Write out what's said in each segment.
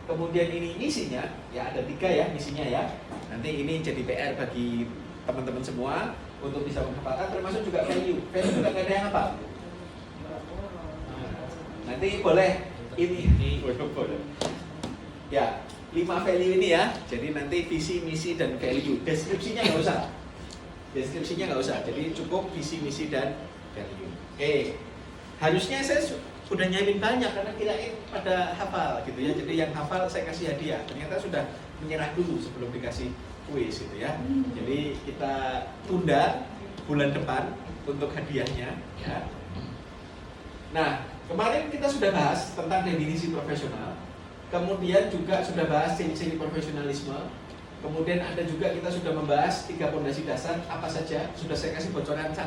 kemudian ini misinya, ya ada 3 ya misinya ya. Nanti ini jadi PR bagi teman-teman semua untuk bisa menghafalkan, termasuk juga value. Value juga nggak ada yang hafal. Nanti boleh ini, boleh. Ya, 5 value ini ya. Jadi nanti visi, misi, dan value. Deskripsinya nggak usah. Jadi cukup visi, misi, dan value. Oke. Harusnya saya sudah nyiapin banyak karena kirain pada hafal gitu ya. Jadi yang hafal saya kasih hadiah. Ternyata sudah menyerah dulu sebelum dikasih kuis gitu ya. Jadi kita tunda bulan depan untuk hadiahnya ya. Nah, kemarin kita sudah bahas tentang definisi profesional. Kemudian juga sudah bahas ciri-ciri profesionalisme. Kemudian ada juga kita sudah membahas 3 fondasi dasar apa saja. Sudah saya kasih bocoran 1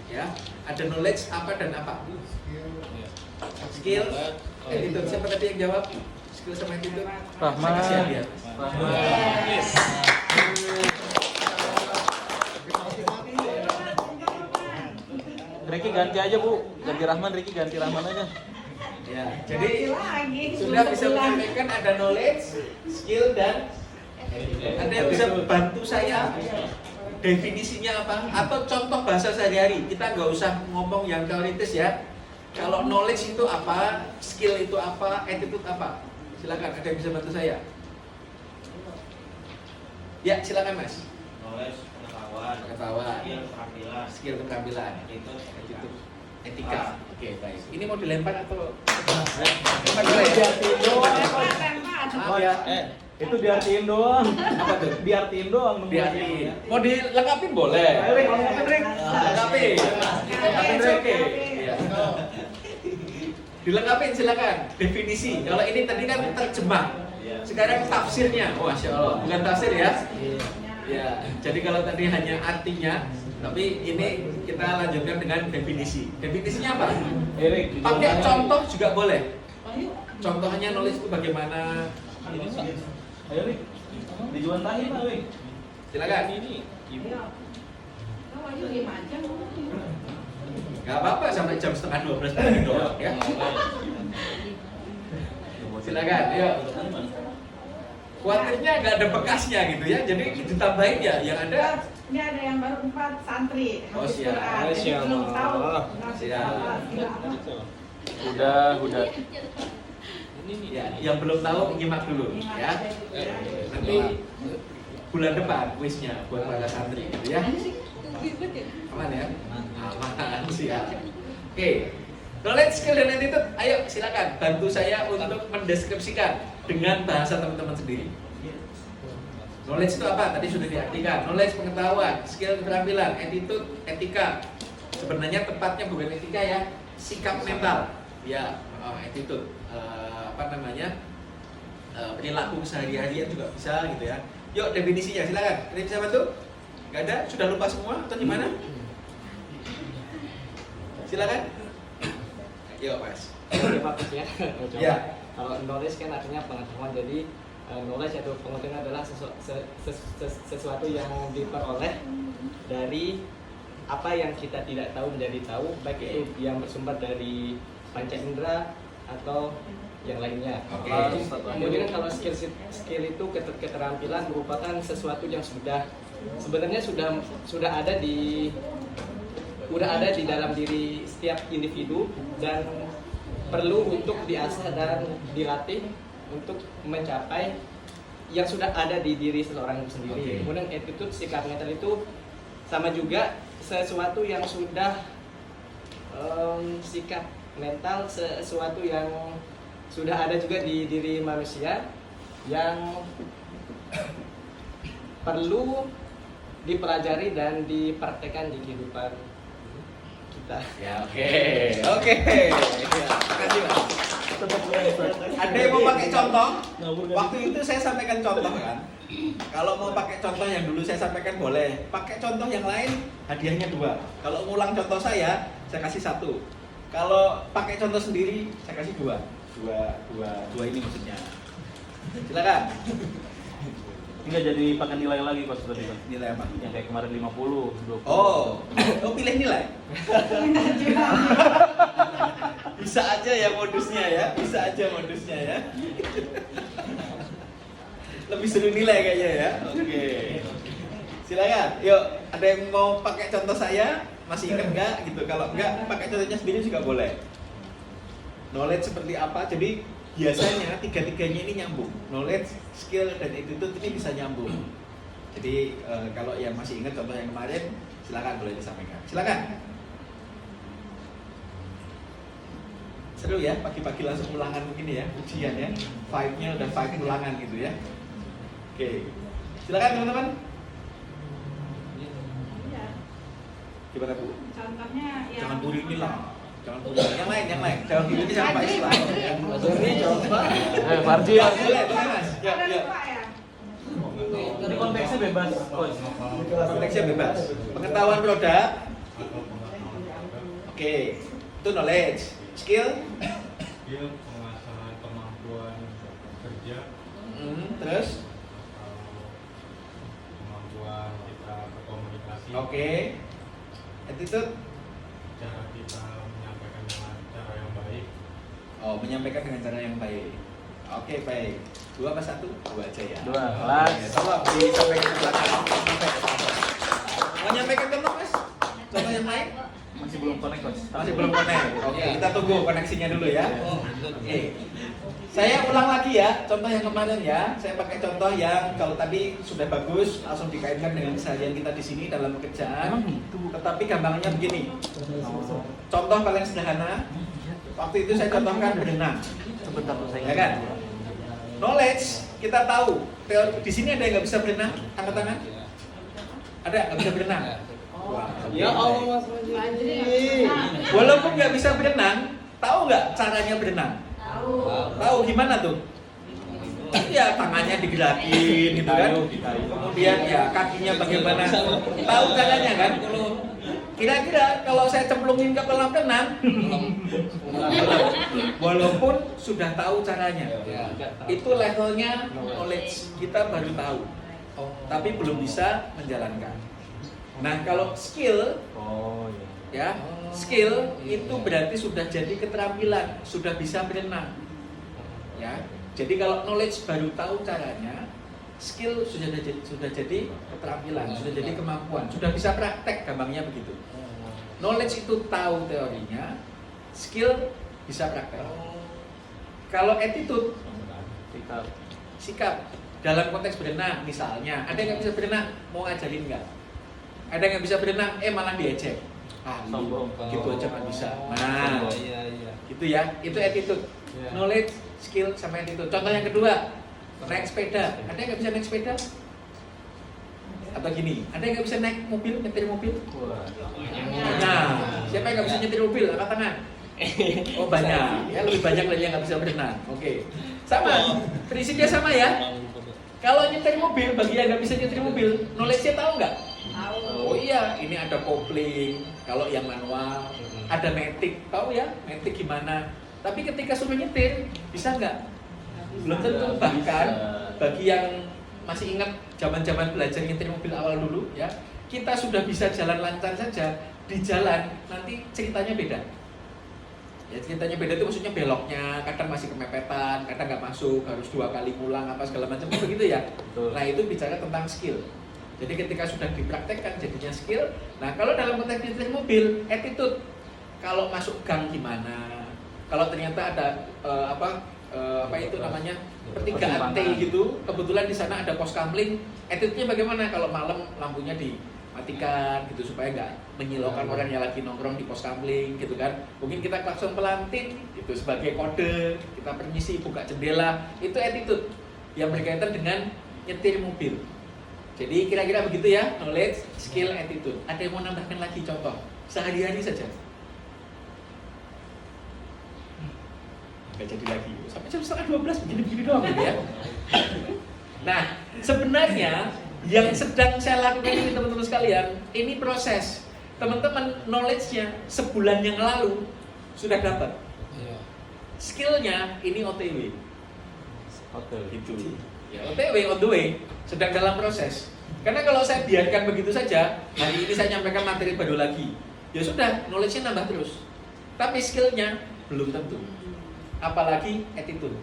ya. Ada knowledge apa dan apa. Skill, attitude. Siapa tadi yang jawab? Skill sama attitude? Rahman. Saya kasih hadiah. Ricky ganti aja Bu, ganti Rahman, Ricky ganti Rahman aja. Ya, jadi sudah bisa menyampaikan ada knowledge, skill, dan ada yang bisa bantu saya definisinya apa atau contoh bahasa sehari-hari. Kita nggak usah ngomong yang teoritis ya. Kalau knowledge itu apa, skill itu apa, attitude apa? Silakan, ada yang bisa bantu saya? Ya, silakan Mas. Knowledge, pengetahuan, Skill keterampilan, attitude, etika. Oke, baik. Ini mau dilempar atau? Lempar doang. Ya. Itu diartiin doang. Apa tuh? Diartiin doang. Diartiin. Mau dilengkapin boleh. Ayo, Rick, lengkapin, Rick. Dilengkapin. Dilengkapin, Rick. Iya. Dilengkapin silakan. Definisi. Kalau ini tadi kan terjemah. Sekarang tafsirnya. Oh, Masya Allah. Bukan tafsir ya. Ya. Jadi kalau tadi hanya artinya, tapi ini kita lanjutkan dengan definisi. Definisinya apa? Rick, Pakai contoh juga boleh. Contohnya knowledge itu bagaimana? Ayo, Rick. Dijuantahin lah, Rick. Silakan. Gak apa-apa sampai jam 11:30 tadi doang ya. Silakan, yuk. Khawatirnya nggak ada bekasnya gitu ya, jadi ditambahin ya yang ada. Ini ada yang baru 4 santri. Oh, habis siap. Quran. Jadi Siap. belum tahu. Siap. Udah. Ya, yang belum tahu nyimak dulu ya. Nanti bulan depan kuisnya buat para santri gitu ya. Aman ya? Aman, siap. Oke. Knowledge, skill, dan attitude. Ayo silakan bantu saya untuk mendeskripsikan dengan bahasa teman-teman sendiri. Knowledge itu apa? Tadi sudah diartikan. Knowledge pengetahuan, skill keterampilan, attitude etika. Sebenarnya tepatnya bukan etika ya, sikap mental. Ya, attitude. Perilaku sehari-harian juga bisa gitu ya. Yuk definisinya silakan. Ada bisa bantu? Gak ada? Sudah lupa semua atau gimana? Silakan. Yuk Mas. Bagus ya. Ya. Kalau knowledge kan artinya pengetahuan, jadi knowledge atau pengetahuan adalah sesuatu yang diperoleh dari apa yang kita tidak tahu menjadi tahu, baik itu yang bersumber dari panca indera atau yang lainnya. Oke. Kemudian kalau skill itu keterampilan merupakan sesuatu yang sebenarnya sudah ada di dalam diri setiap individu dan perlu untuk diasah dan dilatih untuk mencapai yang sudah ada di diri seseorang itu sendiri. Oke. Kemudian attitude, sikap mental itu sama juga sesuatu yang sudah sikap mental sesuatu yang sudah ada juga di diri manusia yang perlu dipelajari dan dipraktekkan di kehidupan kita. Ya, oke. Ya, makasih Mas. Ada yang mau pakai contoh? Waktu itu saya sampaikan contoh kan. Kalau mau pakai contoh yang dulu saya sampaikan boleh. Pakai contoh yang lain hadiahnya 2. Kalau ngulang contoh saya kasih 1. Kalau pakai contoh sendiri saya kasih 2 ini maksudnya. Silakan. Enggak jadi pakai nilai lagi Coach tadi kan. Nilai apa? Yang kayak kemarin 50, 20. Oh, pilih nilai. Bisa aja ya modusnya ya. lebih seru nilai kayaknya ya. Oke. Silakan. Yuk, ada yang mau pakai contoh saya? Masih ingat nggak gitu? Kalau nggak, pakai contohnya sendiri juga boleh. Knowledge seperti apa? Jadi biasanya tiga-tiganya ini nyambung. Knowledge, skill, dan attitude ini bisa nyambung. Jadi kalau yang masih ingat contoh yang kemarin, silakan boleh disampaikan. Silakan. Seru ya, pagi-pagi langsung ulangan begini ya, ujian ya. Vibe-nya udah vibe ulangan gitu ya. Oke. Silakan teman-teman. Iya. Gimana Bu? Contohnya yang Jangan buru ini lah. Jangan buru. Yang lain. Jangan buru ini sama Pak Islam. Ini coba. Farji ya. Boleh, Mas. Ya, Ada ya. lupa ya. Ini konteksnya bebas, Coach. Konteksnya bebas. Pengetahuan produk. Oke. Itu knowledge. Skill. Skill penguasaan kemampuan kerja, Terus. atau kemampuan kita berkomunikasi, Oke. Attitude. cara kita menyampaikan dengan cara yang baik. Oh, menyampaikan dengan cara yang baik. Oke, baik. 2 apa 1? 2 aja ya. 2. Oke, tolong disampaikan ke belakang. Mau nyampaikan contoh, Mas? Contoh yang lain? Masih belum connect, Coach. Masih belum connect. Oke, kita tunggu koneksinya dulu ya. Oke. Saya ulang lagi ya, contoh yang kemarin ya. Saya pakai contoh yang kalau tadi sudah bagus, langsung dikaitkan dengan keseharian kita di sini dalam pekerjaan. Emang gitu? Tetapi gampangnya begini. Contoh paling sederhana. Waktu itu saya contohkan berenang. Sebentar tuh saya. Ya kan? Knowledge, kita tahu. Teori di sini ada yang nggak bisa berenang? Angkat tangan. Ada nggak bisa berenang? Wah, Ya Allah Mas Fajri. walaupun nggak bisa berenang, tahu nggak caranya berenang? Tahu. Tahu gimana tuh? Ya tangannya digerakin gitu kan. Kemudian ya kakinya bagaimana? Tahu caranya kan? Kira-kira kalau saya cemplungin ke kolam renang, walaupun sudah tahu caranya, itu levelnya knowledge kita baru tahu, tapi belum bisa menjalankan. Nah kalau skill, Oh iya. ya skill itu berarti sudah jadi keterampilan, sudah bisa berenang. Ya, jadi kalau knowledge baru tahu caranya, skill sudah jadi keterampilan, sudah jadi kemampuan, sudah bisa praktek, gampangnya begitu. Knowledge itu tahu teorinya, skill bisa praktek. Kalau attitude, sikap dalam konteks berenang misalnya, ada yang nggak bisa berenang, mau ngajarin nggak? Ada yang nggak bisa berenang, malah diejek. Sombong. Gitu aja nggak bisa. Nah, gitu ya, itu attitude. Knowledge, skill, sama attitude. Contoh yang kedua, naik sepeda. Ada yang nggak bisa naik sepeda? Atau gini, ada yang nggak bisa naik mobil, nyetir mobil? Wah. Nah, siapa yang nggak bisa nyetir mobil? Angkat tangan. Oh banyak, ya lebih banyak lagi yang nggak bisa berenang. Oke, sama, prinsipnya sama ya. Kalau nyetir mobil, bagi yang nggak bisa nyetir mobil, knowledge-nya tahu nggak? Tahu. Oh iya, ini ada kopling. Kalau yang manual, ada matic. Tahu ya, matic gimana? Tapi ketika suruh nyetir, bisa nggak? Belum tentu. Bahkan bagi yang masih ingat zaman-zaman belajar nyetir mobil awal dulu, ya, kita sudah bisa jalan lancar saja di jalan. Nanti ceritanya beda. Ya ceritanya beda itu maksudnya beloknya kadang masih kemepetan, kadang nggak masuk, harus 2 kali pulang apa segala macam begitu ya. Betul. Nah itu bicara tentang skill. Jadi ketika sudah dipraktekkan jadinya skill. Nah kalau dalam konteks nyetir mobil, attitude. Kalau masuk gang gimana? Kalau ternyata ada apa itu namanya pertigaan T gitu, kebetulan di sana ada pos kamling, attitude-nya bagaimana? Kalau malam lampunya dimatikan gitu supaya nggak menyilaukan orang yang lagi nongkrong di pos kamling gitu kan. Mungkin kita klakson pelantin itu sebagai kode, kita permisi buka jendela, itu attitude yang berkaitan dengan nyetir mobil. Jadi kira-kira begitu ya, knowledge, skill, attitude. Ada yang mau nambahkan lagi contoh sehari-hari saja? Nggak jadi lagi, sampai jam 11:30 begini-begini doang gitu ya. Nah, sebenarnya yang sedang saya lakukan ini teman-teman sekalian, ini proses. Teman-teman knowledge-nya sebulan yang lalu sudah dapat. Skill-nya ini OTW. Oke. Gitu. Ya, OTW, on the way, sedang dalam proses. Karena kalau saya biarkan begitu saja, hari ini saya nyampaikan materi baru lagi, ya sudah, knowledge-nya nambah terus. Tapi skill-nya belum tentu. Apalagi attitude.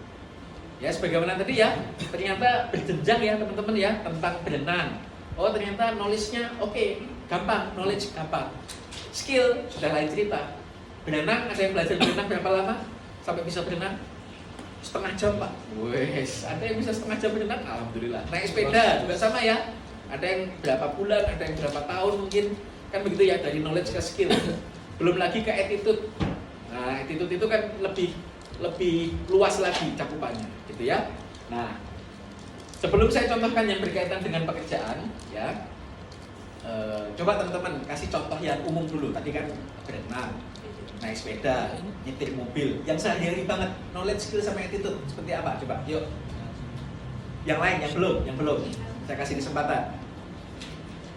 Ya, sebagaimana tadi ya, ternyata berjenjang ya teman-teman ya tentang berenang. Oh, ternyata knowledge-nya oke, gampang, knowledge gampang. Skill sudah lain cerita. Berenang, ada yang belajar berenang berapa lama sampai bisa berenang? Setengah jam, Pak. Wes, ada yang bisa setengah jam berenang, alhamdulillah. Naik sepeda juga sama ya. Ada yang berapa bulan, ada yang berapa tahun mungkin. Kan begitu ya, dari knowledge ke skill. Belum lagi ke attitude. Nah, attitude itu kan lebih luas lagi cakupannya, gitu ya. Nah, sebelum saya contohkan yang berkaitan dengan pekerjaan, ya, coba teman-teman kasih contoh yang umum dulu. Tadi kan berenang, naik sepeda, nyetir mobil, yang sehari-hari banget, knowledge, skill, sama attitude seperti apa? Coba, yuk. Yang lain, yang belum, saya kasih kesempatan.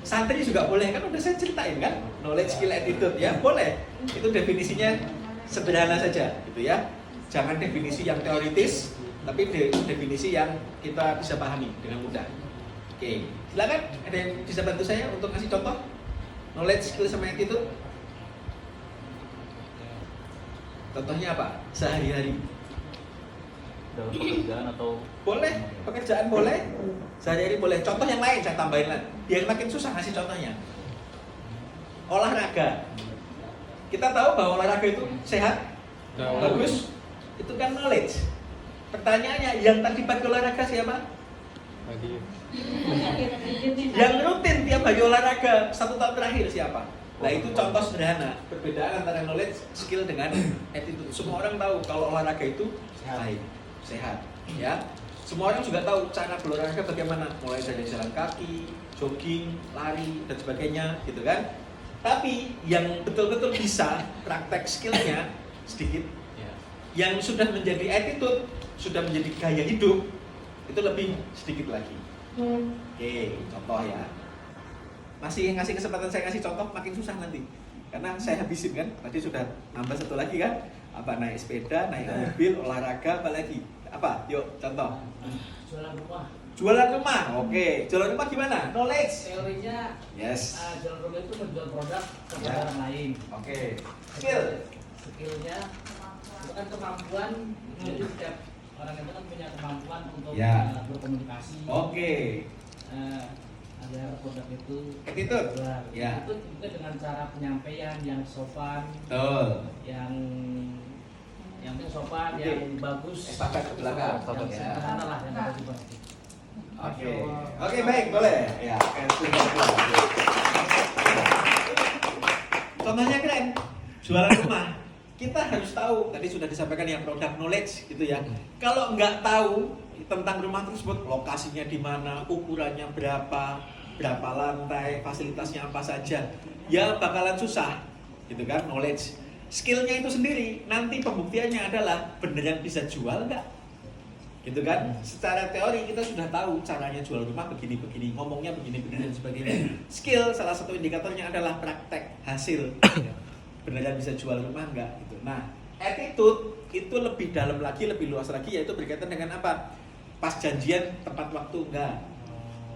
Santri juga boleh, kan udah saya ceritain kan, knowledge, skill, attitude, ya boleh. Itu definisinya sederhana saja, gitu ya. Jangan definisi yang teoritis, tapi definisi yang kita bisa pahami dengan mudah. Oke, silakan. Ada yang bisa bantu saya untuk kasih contoh knowledge, skill, sama attitude? Contohnya apa? Sehari-hari. Dalam pekerjaan atau Boleh, pekerjaan boleh, sehari-hari boleh. Contoh yang lain saya tambahin lagi, biar makin susah ngasih contohnya. Olahraga. Kita tahu bahwa olahraga itu sehat, bagus. Itu kan knowledge. Pertanyaannya, yang terlibat olahraga siapa? Yang rutin tiap hari olahraga 1 tahun terakhir siapa? Nah, itu contoh sederhana perbedaan antara knowledge, skill dengan attitude. Semua orang tahu kalau olahraga itu baik, sehat, ya. Semua orang juga tahu cara berolahraga bagaimana, mulai dari jalan kaki, jogging, lari, dan sebagainya, gitu kan. Tapi yang betul-betul bisa praktek skillnya sedikit. Yang sudah menjadi attitude, sudah menjadi gaya hidup, itu lebih sedikit lagi. Oke, contoh ya. Masih ngasih kesempatan saya ngasih contoh, makin susah nanti. Karena saya habisin kan, tadi sudah nambah satu lagi kan. Apa, naik sepeda, naik mobil, olahraga, apa lagi? Apa? Yuk, contoh. Jualan rumah. Jualan rumah, oke. Jualan rumah gimana? Knowledge. Teorinya, Yes. jualan rumah itu menjual produk kepada Ya. orang lain. Oke. Skill. Skillnya itu kan kemampuan. Jadi setiap orang itu kan punya kemampuan untuk Ya. berkomunikasi. Oke. Agar produk itu Attitude. keluar. Ya. Itu juga dengan cara penyampaian yang sopan, Betul. yang sopan, Oke. yang bagus. Estafet ke belakang. Yang Ya. sederhana lah yang ada di bawah. Oke. Oke, baik, boleh. Ya, contohnya keren. Jualan rumah. Kita harus tahu, tadi sudah disampaikan yang produk knowledge gitu ya. Kalau nggak tahu tentang rumah tersebut, lokasinya di mana, ukurannya berapa lantai, fasilitasnya apa saja, ya bakalan susah, gitu kan, knowledge. Skillnya itu sendiri, nanti pembuktiannya adalah beneran bisa jual nggak, gitu kan? Secara teori kita sudah tahu caranya jual rumah begini-begini, ngomongnya begini-begini dan sebagainya. Skill salah satu indikatornya adalah praktek hasil, beneran bisa jual rumah nggak, gitu. Nah, attitude itu lebih dalam lagi, lebih luas lagi, yaitu berkaitan dengan apa? Pas janjian tepat waktu enggak,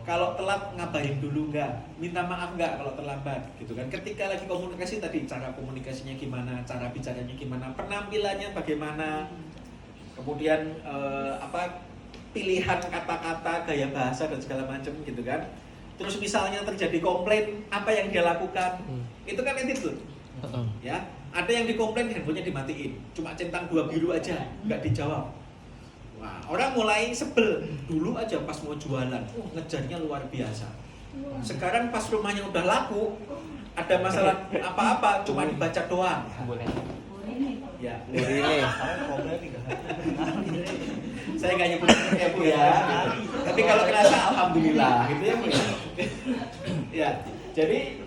kalau telat ngabarin dulu enggak, minta maaf enggak kalau terlambat, gitu kan. Ketika lagi komunikasi tadi, cara komunikasinya gimana, cara bicaranya gimana, penampilannya bagaimana, kemudian pilihan kata-kata, gaya bahasa dan segala macam, gitu kan. Terus misalnya terjadi komplain, apa yang dia lakukan, itu kan attitude. Ya, ada yang dikomplain handphonenya dimatiin, cuma centang 2 biru aja, nggak dijawab. Wah, orang mulai sebel. Dulu aja pas mau jualan, ngejarnya luar biasa. Sekarang pas rumahnya udah laku, ada masalah apa-apa, cuma dibaca doang. boleh. Ya, Ini. saya nggak nyebut ya Bu ya. Tapi kalau kerasa alhamdulillah, gitu ya Bu ya. Ya, jadi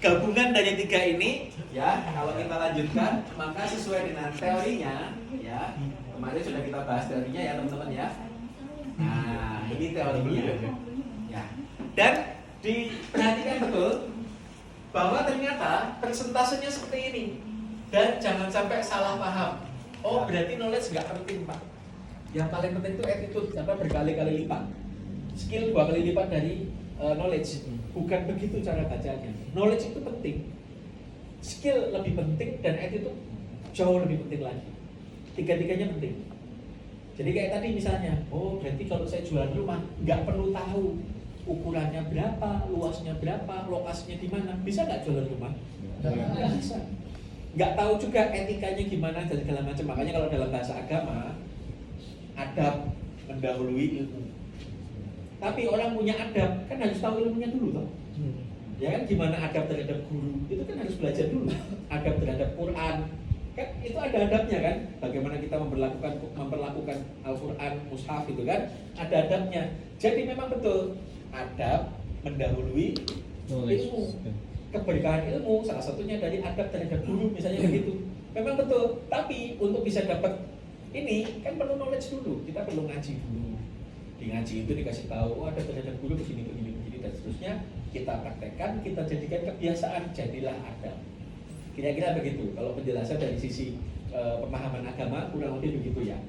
gabungan dari 3 ini, ya, kalau kita lanjutkan, maka sesuai dengan teorinya, ya. Kemarin sudah kita bahas teorinya ya teman-teman ya. Nah, ini teorinya. Ya. Dan diperhatikan betul bahwa ternyata persentasenya seperti ini. Dan jangan sampai salah paham. Oh, berarti knowledge nggak penting, Pak. Yang paling penting itu attitude, berkali-kali lipat. Skill 2 kali lipat dari knowledge. Bukan begitu cara bacanya. Knowledge itu penting. Skill lebih penting dan attitude jauh lebih penting lagi. 3-tiganya penting. Jadi kayak tadi misalnya, oh berarti kalau saya jual rumah nggak perlu tahu ukurannya berapa, luasnya berapa, lokasinya di mana, bisa nggak jualan rumah? Nggak bisa. Nggak tahu juga etikanya gimana dan segala macam. Makanya kalau dalam bahasa agama, adab mendahului ilmu. Tapi orang punya adab kan harus tahu ilmunya dulu toh. Ya kan, gimana adab terhadap guru itu kan harus belajar dulu. Adab terhadap Quran kan itu ada adabnya kan. Bagaimana kita memperlakukan Al-Quran, mushaf itu kan ada adabnya. Jadi memang betul adab mendahului ilmu. Keberkahan ilmu salah satunya dari adab terhadap guru misalnya begitu. Memang betul. Tapi untuk bisa dapat ini kan perlu knowledge dulu. Kita perlu ngaji dulu. Di ngaji itu dikasih tahu, oh ada terhadap guru begini dan seterusnya. Kita praktekkan, kita jadikan kebiasaan, jadilah adab. Kira-kira begitu. Kalau penjelasan dari sisi pemahaman agama kurang lebih begitu ya.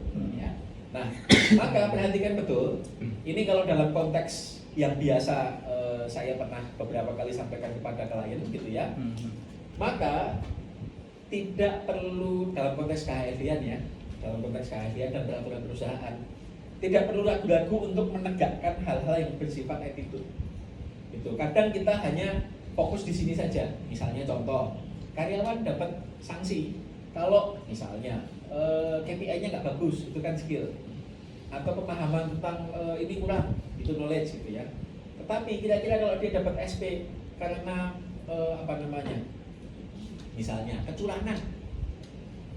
Nah, maka perhatikan betul. Ini kalau dalam konteks yang biasa saya pernah beberapa kali sampaikan kepada klien gitu ya. Maka tidak perlu dalam konteks KHRD-an ya, dalam konteks KHRD-an dan peraturan perusahaan, tidak perlu ragu-ragu untuk menegakkan hal-hal yang bersifat attitude. Itu kadang kita hanya fokus di sini saja. Misalnya contoh, karyawan dapat sanksi kalau misalnya KPI-nya nggak bagus, itu kan skill, atau pemahaman tentang ini kurang, itu knowledge gitu ya. Tetapi kira-kira kalau dia dapat SP karena misalnya kecurangan,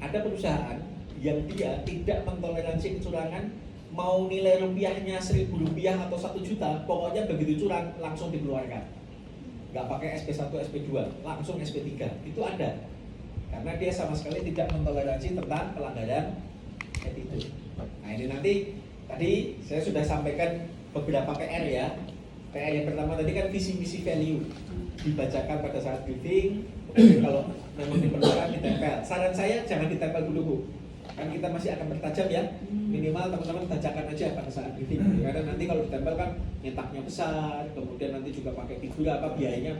ada perusahaan yang dia tidak mentoleransi kecurangan, mau nilai rupiahnya Rp1.000 atau 1 juta, pokoknya begitu curang langsung dikeluarkan. Nggak pakai SP1, SP2, langsung SP3. Itu ada. Karena dia sama sekali tidak mentoleransi tentang pelanggaran attitude. Nah ini nanti, tadi saya sudah sampaikan beberapa PR ya. PR yang pertama tadi kan visi misi value dibacakan pada saat briefing. Kalau memang diperlukan ditempel. Saran saya jangan ditempel dulu Bu. Kan kita masih akan bertajam ya. Minimal teman-teman bacakan aja pada saat briefing. Karena nanti kalau ditempel kan nyetaknya besar, kemudian nanti juga pakai figura biayanya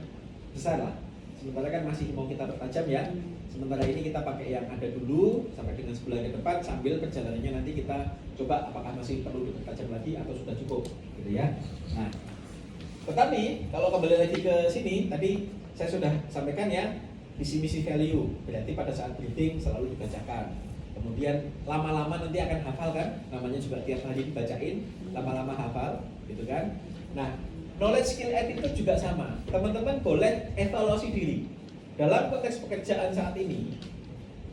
besar lah. Sementara kan masih mau kita bertajam ya. Sementara ini kita pakai yang ada dulu sampai dengan sebulan ke depan, sambil perjalanannya nanti kita coba apakah masih perlu dipertajam lagi atau sudah cukup gitu ya. Nah, tetapi kalau kembali lagi ke sini, tadi saya sudah sampaikan ya, visi misi value, berarti pada saat briefing selalu dibacakan. Kemudian lama-lama nanti akan hafal kan, namanya juga tiap hari dibacain, lama-lama hafal gitu kan. Nah, knowledge, skill, attitude juga sama. Teman-teman boleh evaluasi diri. Dalam konteks pekerjaan saat ini,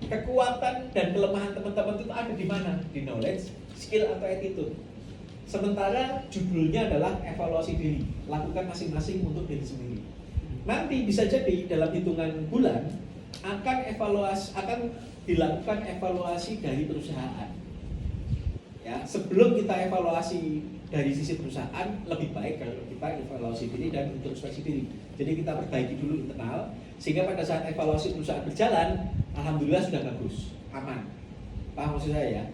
kekuatan dan kelemahan teman-teman itu ada di mana? Di knowledge, skill, atau attitude. Sementara judulnya adalah evaluasi diri. Lakukan masing-masing untuk diri sendiri. Nanti bisa jadi dalam hitungan bulan akan dilakukan evaluasi dari perusahaan. Ya, sebelum kita evaluasi dari sisi perusahaan, lebih baik kalau kita evaluasi diri dan introspeksi diri. Jadi kita perbaiki dulu internal, sehingga pada saat evaluasi perusahaan berjalan, alhamdulillah sudah bagus, aman. Paham maksud saya ya?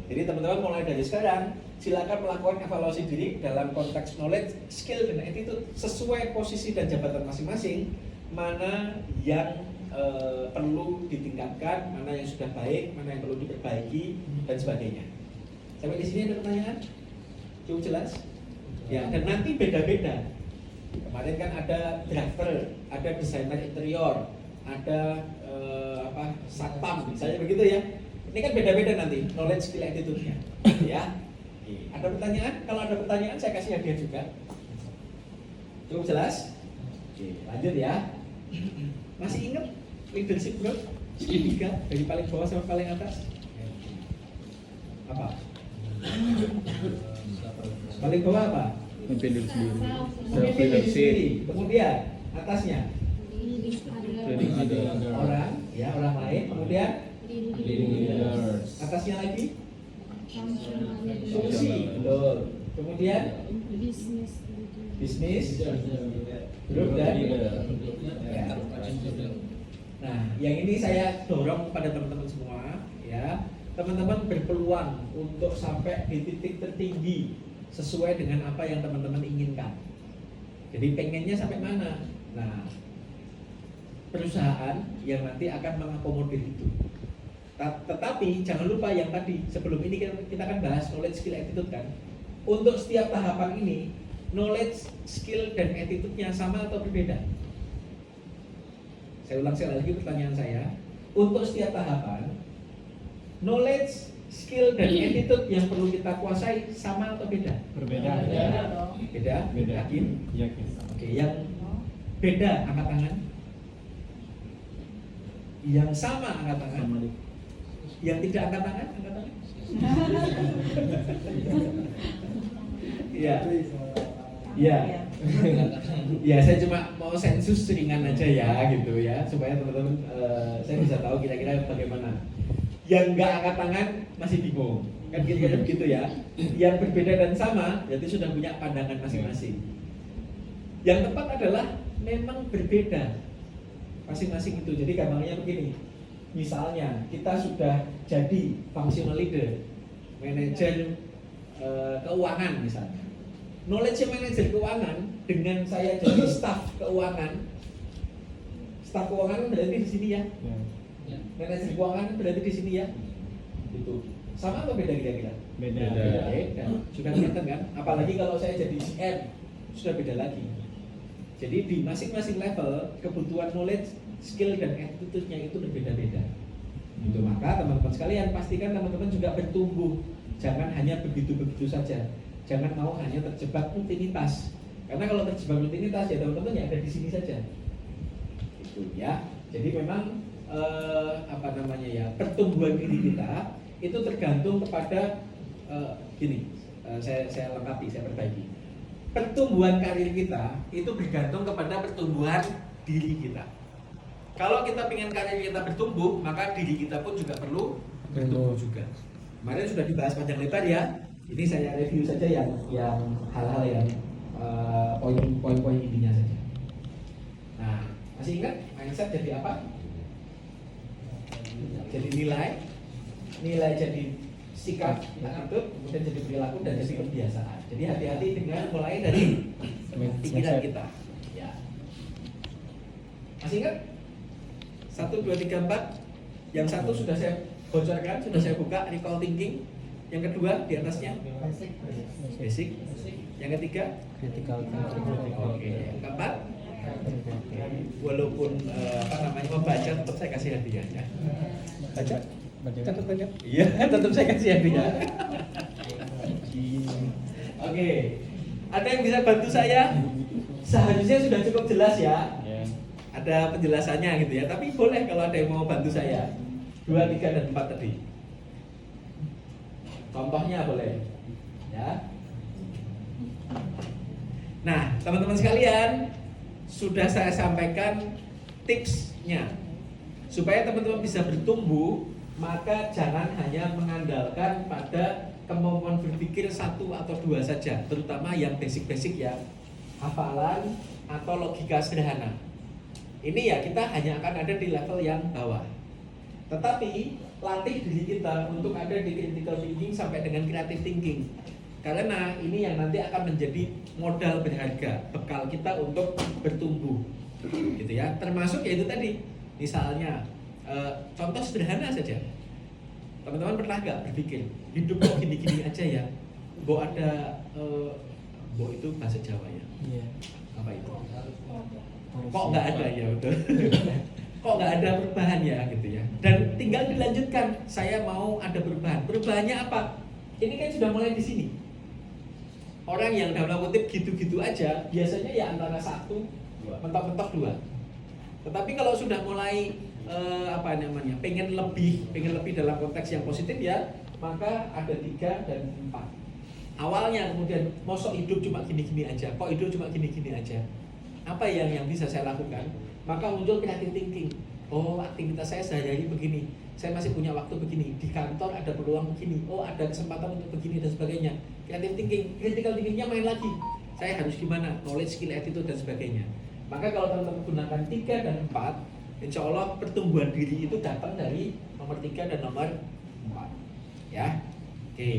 Jadi teman-teman mulai dari sekarang, silakan melakukan evaluasi diri dalam konteks knowledge, skill, dan attitude sesuai posisi dan jabatan masing-masing. Mana yang perlu ditingkatkan, mana yang sudah baik, mana yang perlu diperbaiki, dan sebagainya. Sampai di sini ada pertanyaan? Cukup jelas? Ya, dan nanti beda-beda. Kemarin kan ada drafter, ada desainer interior, ada satpam, misalnya begitu ya. Ini kan beda-beda nanti knowledge, skill, attitude-nya. Ya. Ada pertanyaan? Kalau ada pertanyaan saya kasih hadiah juga. Cukup jelas? Oke, lanjut ya. Masih ingat leadership growth segitiga dari paling bawah sampai paling atas? Apa? Paling bawah apa? Memimpin diri sendiri. Memimpin diri sendiri. Kemudian atasnya orang, ya orang lain. Kemudian atasnya lagi fungsi, betul. Kemudian bisnis, grup dan ya. Nah, yang ini saya dorong pada teman-teman semua, ya. Teman-teman berpeluang untuk sampai di titik tertinggi sesuai dengan apa yang teman-teman inginkan. Jadi pengennya sampai mana? Nah, perusahaan yang nanti akan mengakomodir itu. Tetapi jangan lupa yang tadi sebelum ini kita kan bahas knowledge, skill, attitude kan. Untuk setiap tahapan ini knowledge, skill, dan attitude-nya sama atau berbeda? Saya ulang sekali lagi pertanyaan saya. Untuk setiap tahapan knowledge, skill, dan attitude yang perlu kita kuasai sama atau beda? Berbeda. Beda? Beda. Yakin? Yakin. Oke, yang beda angkat tangan. Yang sama angkat tangan. Yang tidak angkat tangan, angkat tangan. Iya. Iya. Ya, saya cuma mau sensus ringan aja ya gitu ya, supaya teman-teman saya bisa tahu kira-kira bagaimana. Yang nggak angkat tangan masih bingung, kan kira-kira begitu ya. Yang berbeda dan sama, berarti sudah punya pandangan masing-masing. Yang tepat adalah memang berbeda masing-masing itu. Jadi gampangnya begini. Misalnya kita sudah jadi functional leader, manajer keuangan misalnya. Knowledge manajer keuangan dengan saya jadi staff keuangan. Staff keuangan berarti di sini ya. Manajer keuangan berarti di sini ya. Itu. Sama atau beda kira-kira? Beda. Beda. Sudah kelihatan kan? Apalagi kalau saya jadi CM, sudah beda lagi. Jadi di masing-masing level kebutuhan knowledge, skill, dan attitude-nya itu berbeda-beda. Itu maka teman-teman sekalian pastikan teman-teman juga bertumbuh. Jangan hanya begitu-begitu saja. Jangan mau hanya terjebak rutinitas. Karena kalau terjebak rutinitas ya teman-teman ya ada di sini saja. Itu ya. Jadi memang pertumbuhan diri kita itu tergantung kepada saya lengkapi, saya perbaiki. Pertumbuhan karir kita itu bergantung kepada pertumbuhan diri kita. Kalau kita ingin karir kita bertumbuh, maka diri kita pun juga perlu bertumbuh juga. Kemarin sudah dibahas panjang lebar ya. Ini saya review saja yang hal-hal yang poin-poin intinya saja. Nah, masih ingat mindset jadi apa? Jadi nilai jadi sikap, attitude, kemudian jadi perilaku dan jadi kebiasaan. Jadi hati-hati dengan mulai dari pikiran kita. Ya. Masih ingat? 1, 2, 3, 4. Yang satu sudah saya bocorkan, sudah saya buka, recall thinking. Yang kedua di atasnya basic. Yang ketiga Critical thinking. oke. Yang keempat walaupun membaca tetap saya kasih hadiah ya. Baca. Tetap baca. Iya, tetap saya kasih hadiah. Oke. Ada yang bisa bantu saya? Seharusnya sudah cukup jelas ya. Ada penjelasannya gitu ya. Tapi boleh kalau ada yang mau bantu saya. 2, 3, dan 4 tadi. Contohnya boleh. Ya. Nah, teman-teman sekalian, sudah saya sampaikan tipsnya. Supaya teman-teman bisa bertumbuh, maka jangan hanya mengandalkan pada kemampuan berpikir 1 atau 2 saja, terutama yang basic-basic ya, hafalan atau logika sederhana. Ini ya kita hanya akan ada di level yang bawah. Tetapi latih diri kita untuk ada di critical thinking sampai dengan creative thinking. Karena ini yang nanti akan menjadi modal berharga, bekal kita untuk bertumbuh. Gitu ya. Termasuk yaitu tadi, misalnya contoh sederhana saja. Teman-teman pernah nggak berpikir hidup kok gini-gini aja ya? Bo ada bo itu bahasa Jawa ya? Iya. Apa itu? Kok nggak ada ya udah? Kok nggak ada perubahan ya gitu ya? Dan tinggal dilanjutkan. Saya mau ada perubahan. Perubahannya apa? Ini kan sudah mulai di sini. Orang yang dalam kutip gitu-gitu aja biasanya ya antara 1, mentok-mentok 2. Tetapi kalau sudah mulai pengen lebih dalam konteks yang positif ya, maka ada 3 dan 4. Awalnya kemudian mosok hidup cuma gini-gini aja, kok hidup cuma gini-gini aja. Apa yang bisa saya lakukan? Maka muncul creative thinking. Oh, aktivitas saya sehari-hari begini. Saya masih punya waktu begini. Di kantor ada peluang begini. Oh, ada kesempatan untuk begini dan sebagainya. Creative thinking, critical thinkingnya main lagi. Saya harus gimana? Knowledge, skill, attitude dan sebagainya. Maka kalau teman-teman gunakan 3 dan 4, insya Allah pertumbuhan diri itu datang dari nomor 3 dan nomor 4. Ya, oke.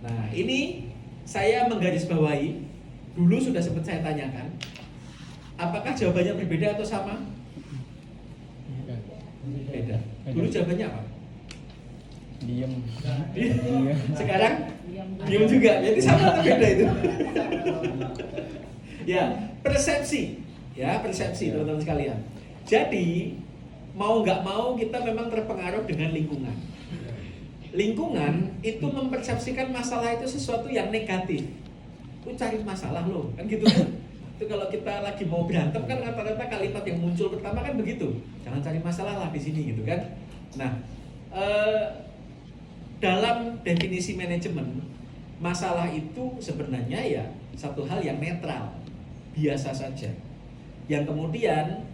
Nah, ini saya menggarisbawahi. Dulu sudah sempat saya tanyakan, apakah jawabannya berbeda atau sama? Dulu jawabannya apa? Diem. Sekarang diem juga. Jadi sama atau beda itu? Ya, persepsi. Ya, persepsi teman-teman sekalian. Jadi, mau nggak mau kita memang terpengaruh dengan lingkungan. Lingkungan itu mempersepsikan masalah itu sesuatu yang negatif. Lu cari masalah lo, kan gitu kan? Itu kalau kita lagi mau berantem kan rata-rata kalimat yang muncul pertama kan begitu. Jangan cari masalah lah di sini gitu kan. Nah, dalam definisi manajemen, masalah itu sebenarnya ya satu hal yang netral, biasa saja. Yang kemudian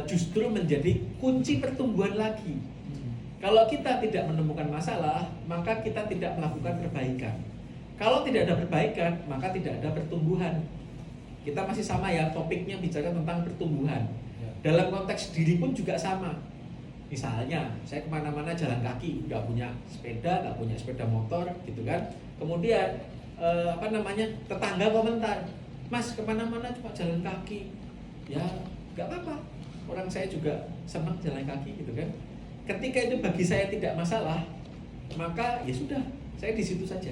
justru menjadi kunci pertumbuhan lagi. Kalau kita tidak menemukan masalah, maka kita tidak melakukan perbaikan. Kalau tidak ada perbaikan, maka tidak ada pertumbuhan. Kita masih sama ya, topiknya bicara tentang pertumbuhan. Dalam konteks diri pun juga sama. Misalnya, saya kemana-mana jalan kaki, nggak punya sepeda motor, gitu kan. Kemudian, tetangga komentar, Mas kemana-mana cuma jalan kaki. Ya, nggak apa-apa. Orang saya juga senang jalan kaki, gitu kan. Ketika itu bagi saya tidak masalah, maka ya sudah, saya di situ saja.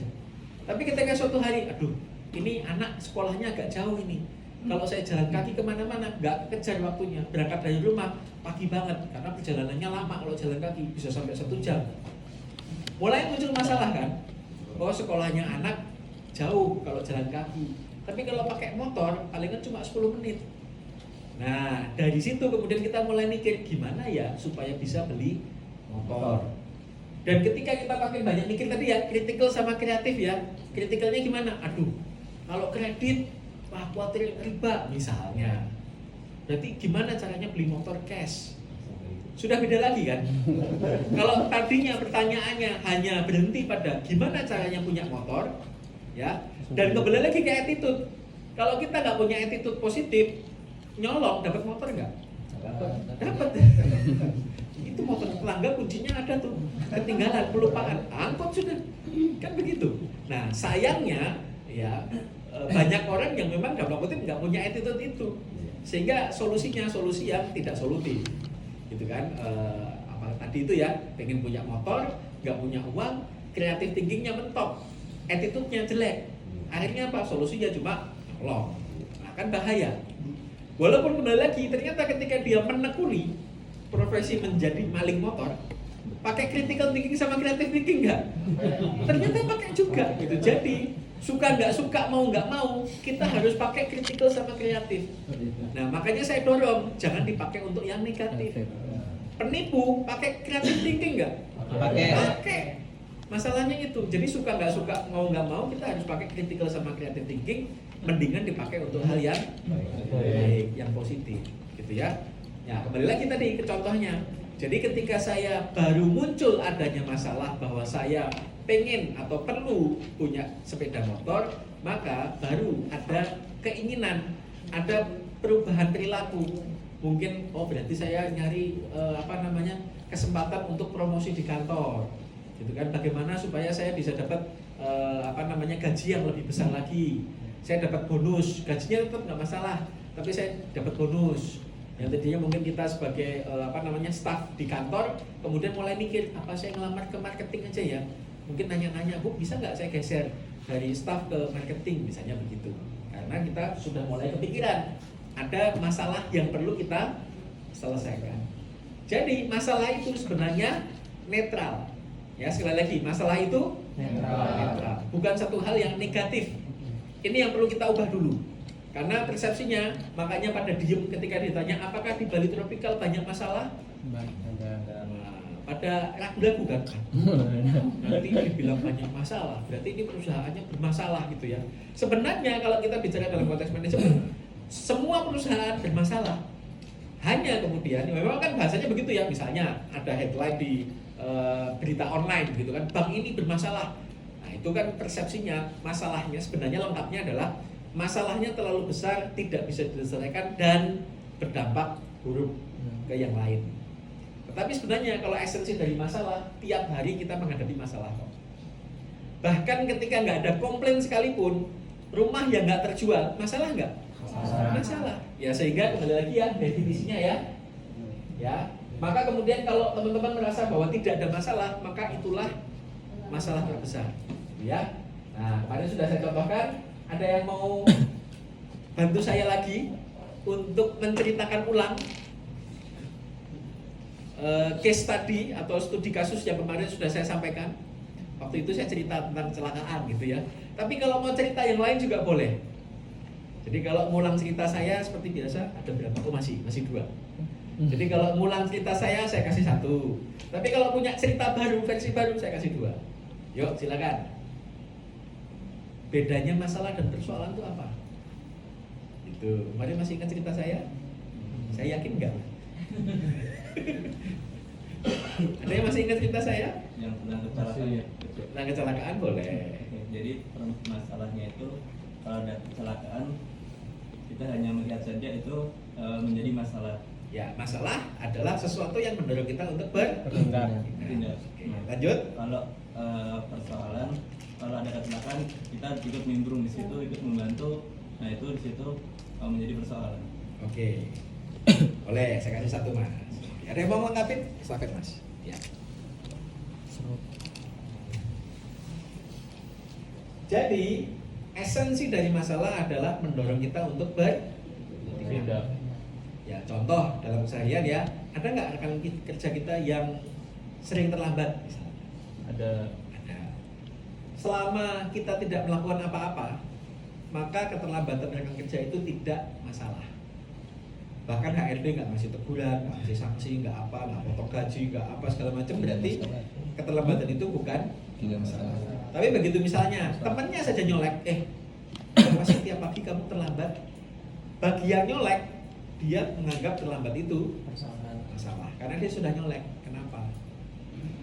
Tapi ketika suatu hari, aduh, ini anak sekolahnya agak jauh ini. Kalau saya jalan kaki kemana-mana, nggak kejar waktunya. Berangkat dari rumah pagi banget, karena perjalanannya lama kalau jalan kaki, bisa sampai 1 jam. Mulai muncul masalah kan, bahwa sekolahnya anak jauh kalau jalan kaki. Tapi kalau pakai motor, palingan cuma 10 menit. Nah, dari situ kemudian kita mulai mikir, gimana ya supaya bisa beli motor. Dan ketika kita pakai banyak mikir tadi ya, kritikal sama kreatif ya. Kritikalnya gimana? Aduh, kalau kredit, wah khawatir riba misalnya. Berarti gimana caranya beli motor cash? Sudah beda lagi kan? Kalau tadinya pertanyaannya hanya berhenti pada gimana caranya punya motor, ya. Dan kembali lagi ke attitude. Kalau kita nggak punya attitude positif, nyolong dapat motor nggak? Dapat. Itu motor tetangga kuncinya ada tuh, ketinggalan, kelupaan, angkot sudah, kan begitu. Nah sayangnya ya banyak orang yang memang nggak punya attitude itu, sehingga solusinya solusi yang tidak solutif, gitu kan. Tadi itu ya, pengen punya motor, nggak punya uang, kreatif thinkingnya mentok, attitude-nya jelek, akhirnya apa? Solusinya cuma nyolong. Nah kan bahaya. Walaupun kembali lagi, ternyata ketika dia menekuni profesi menjadi maling motor, pakai critical thinking sama creative thinking nggak? Ternyata pakai juga gitu. Jadi suka nggak suka, mau nggak mau, kita harus pakai critical sama kreatif. Nah makanya saya dorong jangan dipakai untuk yang negatif. Penipu pakai creative thinking nggak? Pakai. Masalahnya itu. Jadi suka nggak suka, mau nggak mau, kita harus pakai critical sama creative thinking. Mendingan dipakai untuk hal yang baik, yang positif, gitu ya. Ya, kembali lagi tadi ke contohnya. Jadi ketika saya baru muncul adanya masalah bahwa saya pengen atau perlu punya sepeda motor, maka baru ada keinginan, ada perubahan perilaku. Mungkin berarti saya nyari kesempatan untuk promosi di kantor, gitu kan. Bagaimana supaya saya bisa dapat gaji yang lebih besar lagi. Saya dapat bonus, gajinya tetap nggak masalah, tapi saya dapat bonus. Yang tadinya mungkin kita sebagai staff di kantor, kemudian mulai mikir, apa saya ngelamar ke marketing aja ya? Mungkin nanya-nanya, Bu bisa nggak saya geser dari staff ke marketing, misalnya begitu. Karena kita sudah mulai kepikiran, ada masalah yang perlu kita selesaikan. Jadi masalah itu sebenarnya netral. Ya, sekali lagi, masalah itu netral. Bukan satu hal yang negatif. Ini yang perlu kita ubah dulu. Karena persepsinya, makanya pada diem ketika ditanya apakah di Bali Tropikal banyak masalah? Pada ragu-ragu kan? Nanti dibilang banyak masalah, berarti ini perusahaannya bermasalah gitu ya. Sebenarnya kalau kita bicara dalam konteks manajemen, semua perusahaan bermasalah. Hanya kemudian, memang kan bahasanya begitu ya, misalnya ada headline di berita online gitu kan, bank ini bermasalah. Nah itu kan persepsinya, masalahnya sebenarnya lengkapnya adalah masalahnya terlalu besar, tidak bisa diselesaikan dan berdampak buruk ke yang lain. Tetapi sebenarnya kalau esensi dari masalah, tiap hari kita menghadapi masalah. Bahkan ketika nggak ada komplain sekalipun, rumah yang nggak terjual, masalah nggak? Masalah. Ya sehingga kembali lagi ya definisinya ya, Maka kemudian kalau teman-teman merasa bahwa tidak ada masalah, maka itulah masalah terbesar. Ya. Nah, kemarin sudah saya contohkan. Ada yang mau bantu saya lagi untuk menceritakan ulang case study atau studi kasus yang kemarin sudah saya sampaikan. Waktu itu saya cerita tentang kecelakaan gitu ya. Tapi kalau mau cerita yang lain juga boleh. Jadi kalau ngulang cerita saya seperti biasa ada berapa? Oh masih 2. Jadi kalau ngulang cerita saya kasih 1. Tapi kalau punya cerita baru, versi baru saya kasih 2. Yuk silakan. Bedanya masalah dan persoalan itu apa? Itu kemarin masih ingat cerita saya? Saya yakin enggak? Ada yang masih ingat cerita saya? Yang tentang kecelakaan. Nah kecelakaan boleh. Jadi masalahnya itu kalau ada kecelakaan kita hanya melihat saja itu menjadi masalah. Ya masalah adalah sesuatu yang mendorong kita untuk Tidak. Oke, lanjut. Kalau persoalan, kalau ada kecelakaan kita ikut nimbrung di situ, ikut membantu. Nah itu di situ menjadi persoalan. Oke. Boleh, saya kasih 1 mas. Ada yang mau menganggapin? Silakan mas. Ya. Jadi esensi dari masalah adalah mendorong kita untuk bertindak. Ya contoh dalam keseharian ya, ada nggak rekan kerja kita yang sering terlambat misalnya? Ada. Selama kita tidak melakukan apa-apa, maka keterlambatan rekan kerja itu tidak masalah. Bahkan HRD nggak ngasih teguran, nggak ngasih sanksi, nggak apa, nggak potong gaji, nggak apa segala macam, berarti keterlambatan itu bukan masalah. Tapi begitu misalnya temannya saja nyolek, kenapa sih tiap pagi kamu terlambat? Bagi yang nyolek, dia menganggap terlambat itu masalah, karena dia sudah nyolek. Kenapa?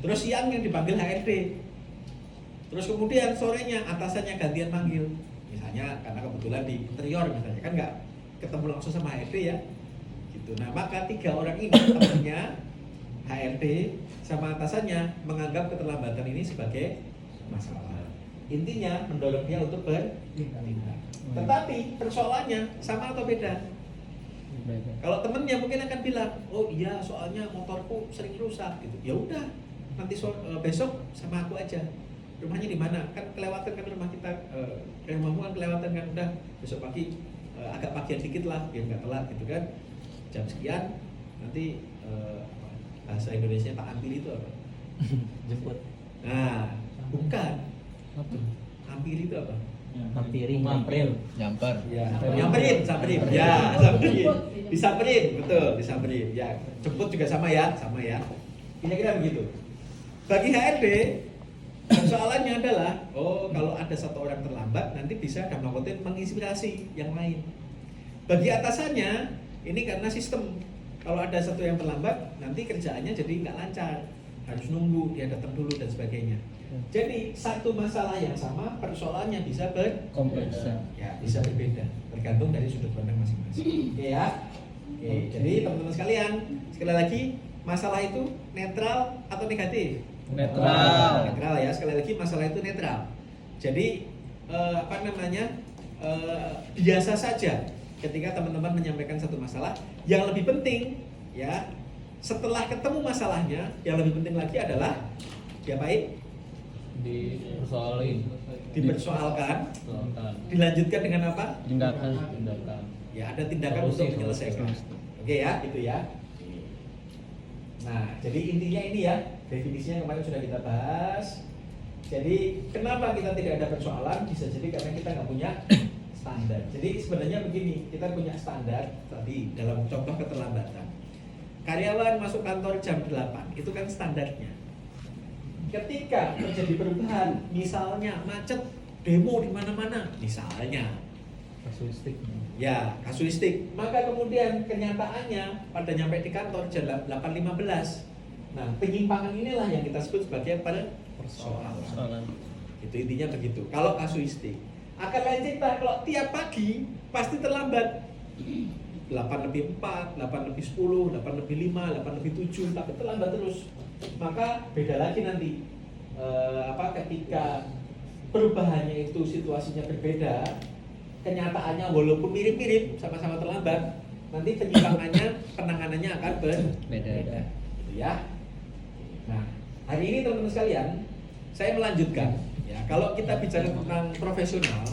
Terus siang yang dipanggil HRD, terus kemudian sorenya atasannya gantian manggil, misalnya karena kebetulan di interior misalnya, kan nggak ketemu langsung sama HRD ya. Gitu. Nah maka 3 orang ini temannya HRD sama atasannya menganggap keterlambatan ini sebagai masalah. Intinya mendorong dia untuk bertindak. Tetapi persoalannya sama atau beda? Kalau temennya mungkin akan bilang, oh iya soalnya motorku sering rusak gitu. Ya udah, nanti besok sama aku aja. Rumahnya di mana? Kan kelewatan kan rumah kita, rumahmu kan kelewatan kan, udah besok pagi agak pagian dikit lah biar nggak telat gitu kan. Jam sekian nanti bahasa Indonesia tak ambil itu apa? Jemput. Nah, bukan. Hampir itu apa? Hampiri, nyamperin. Ya, nyamperin. Ya, samperin. Disamperin, betul, disamperin. Ya, jemput juga sama ya. Kira-kira begitu. Bagi HRD, persoalannya adalah, oh kalau ada 1 orang terlambat, nanti bisa dalam konten menginspirasi yang lain. Bagi atasannya, ini karena sistem. Kalau ada 1 yang terlambat, nanti kerjaannya jadi nggak lancar. Harus nunggu, dia datang dulu dan sebagainya. Jadi 1 masalah yang sama, persoalannya bisa Kompleks. ya bisa berbeda, tergantung dari sudut pandang masing-masing. Oke ya. Oke, jadi teman-teman sekalian, sekali lagi, masalah itu netral atau negatif? Netral ya, sekali lagi masalah itu netral. Jadi biasa saja ketika teman-teman menyampaikan 1 masalah. Yang lebih penting ya, setelah ketemu masalahnya, yang lebih penting lagi adalah diapain? Dipersoalkan, dilanjutkan dengan apa? Tindakan. Ya ada tindakan untuk menyelesaikan. Oke ya, itu ya. Nah, jadi intinya ini ya, definisinya kemarin sudah kita bahas. Jadi kenapa kita tidak ada persoalan? Bisa jadi karena kita nggak punya standar. Jadi sebenarnya begini, kita punya standar tadi dalam contoh keterlambatan. Karyawan masuk kantor jam 8, itu kan standarnya. Ketika terjadi perubahan, misalnya macet, demo di mana-mana, misalnya. Kasuistik. Maka kemudian kenyataannya pada nyampe di kantor jam 8.15. Nah, penyimpangan inilah yang kita sebut sebagai persoalan. Itu intinya begitu. Kalau kasuistik. Akan lain cerita kalau tiap pagi pasti terlambat. 8:04, 8:10, 8:05, 8:07, tapi terlambat terus. Maka beda lagi nanti ketika perubahannya itu situasinya berbeda, kenyataannya walaupun mirip-mirip sama-sama terlambat, nanti penyimpangannya penanganannya akan berbeda. ya. Nah, hari ini teman-teman sekalian, saya melanjutkan ya. Kalau kita bicara tentang profesional,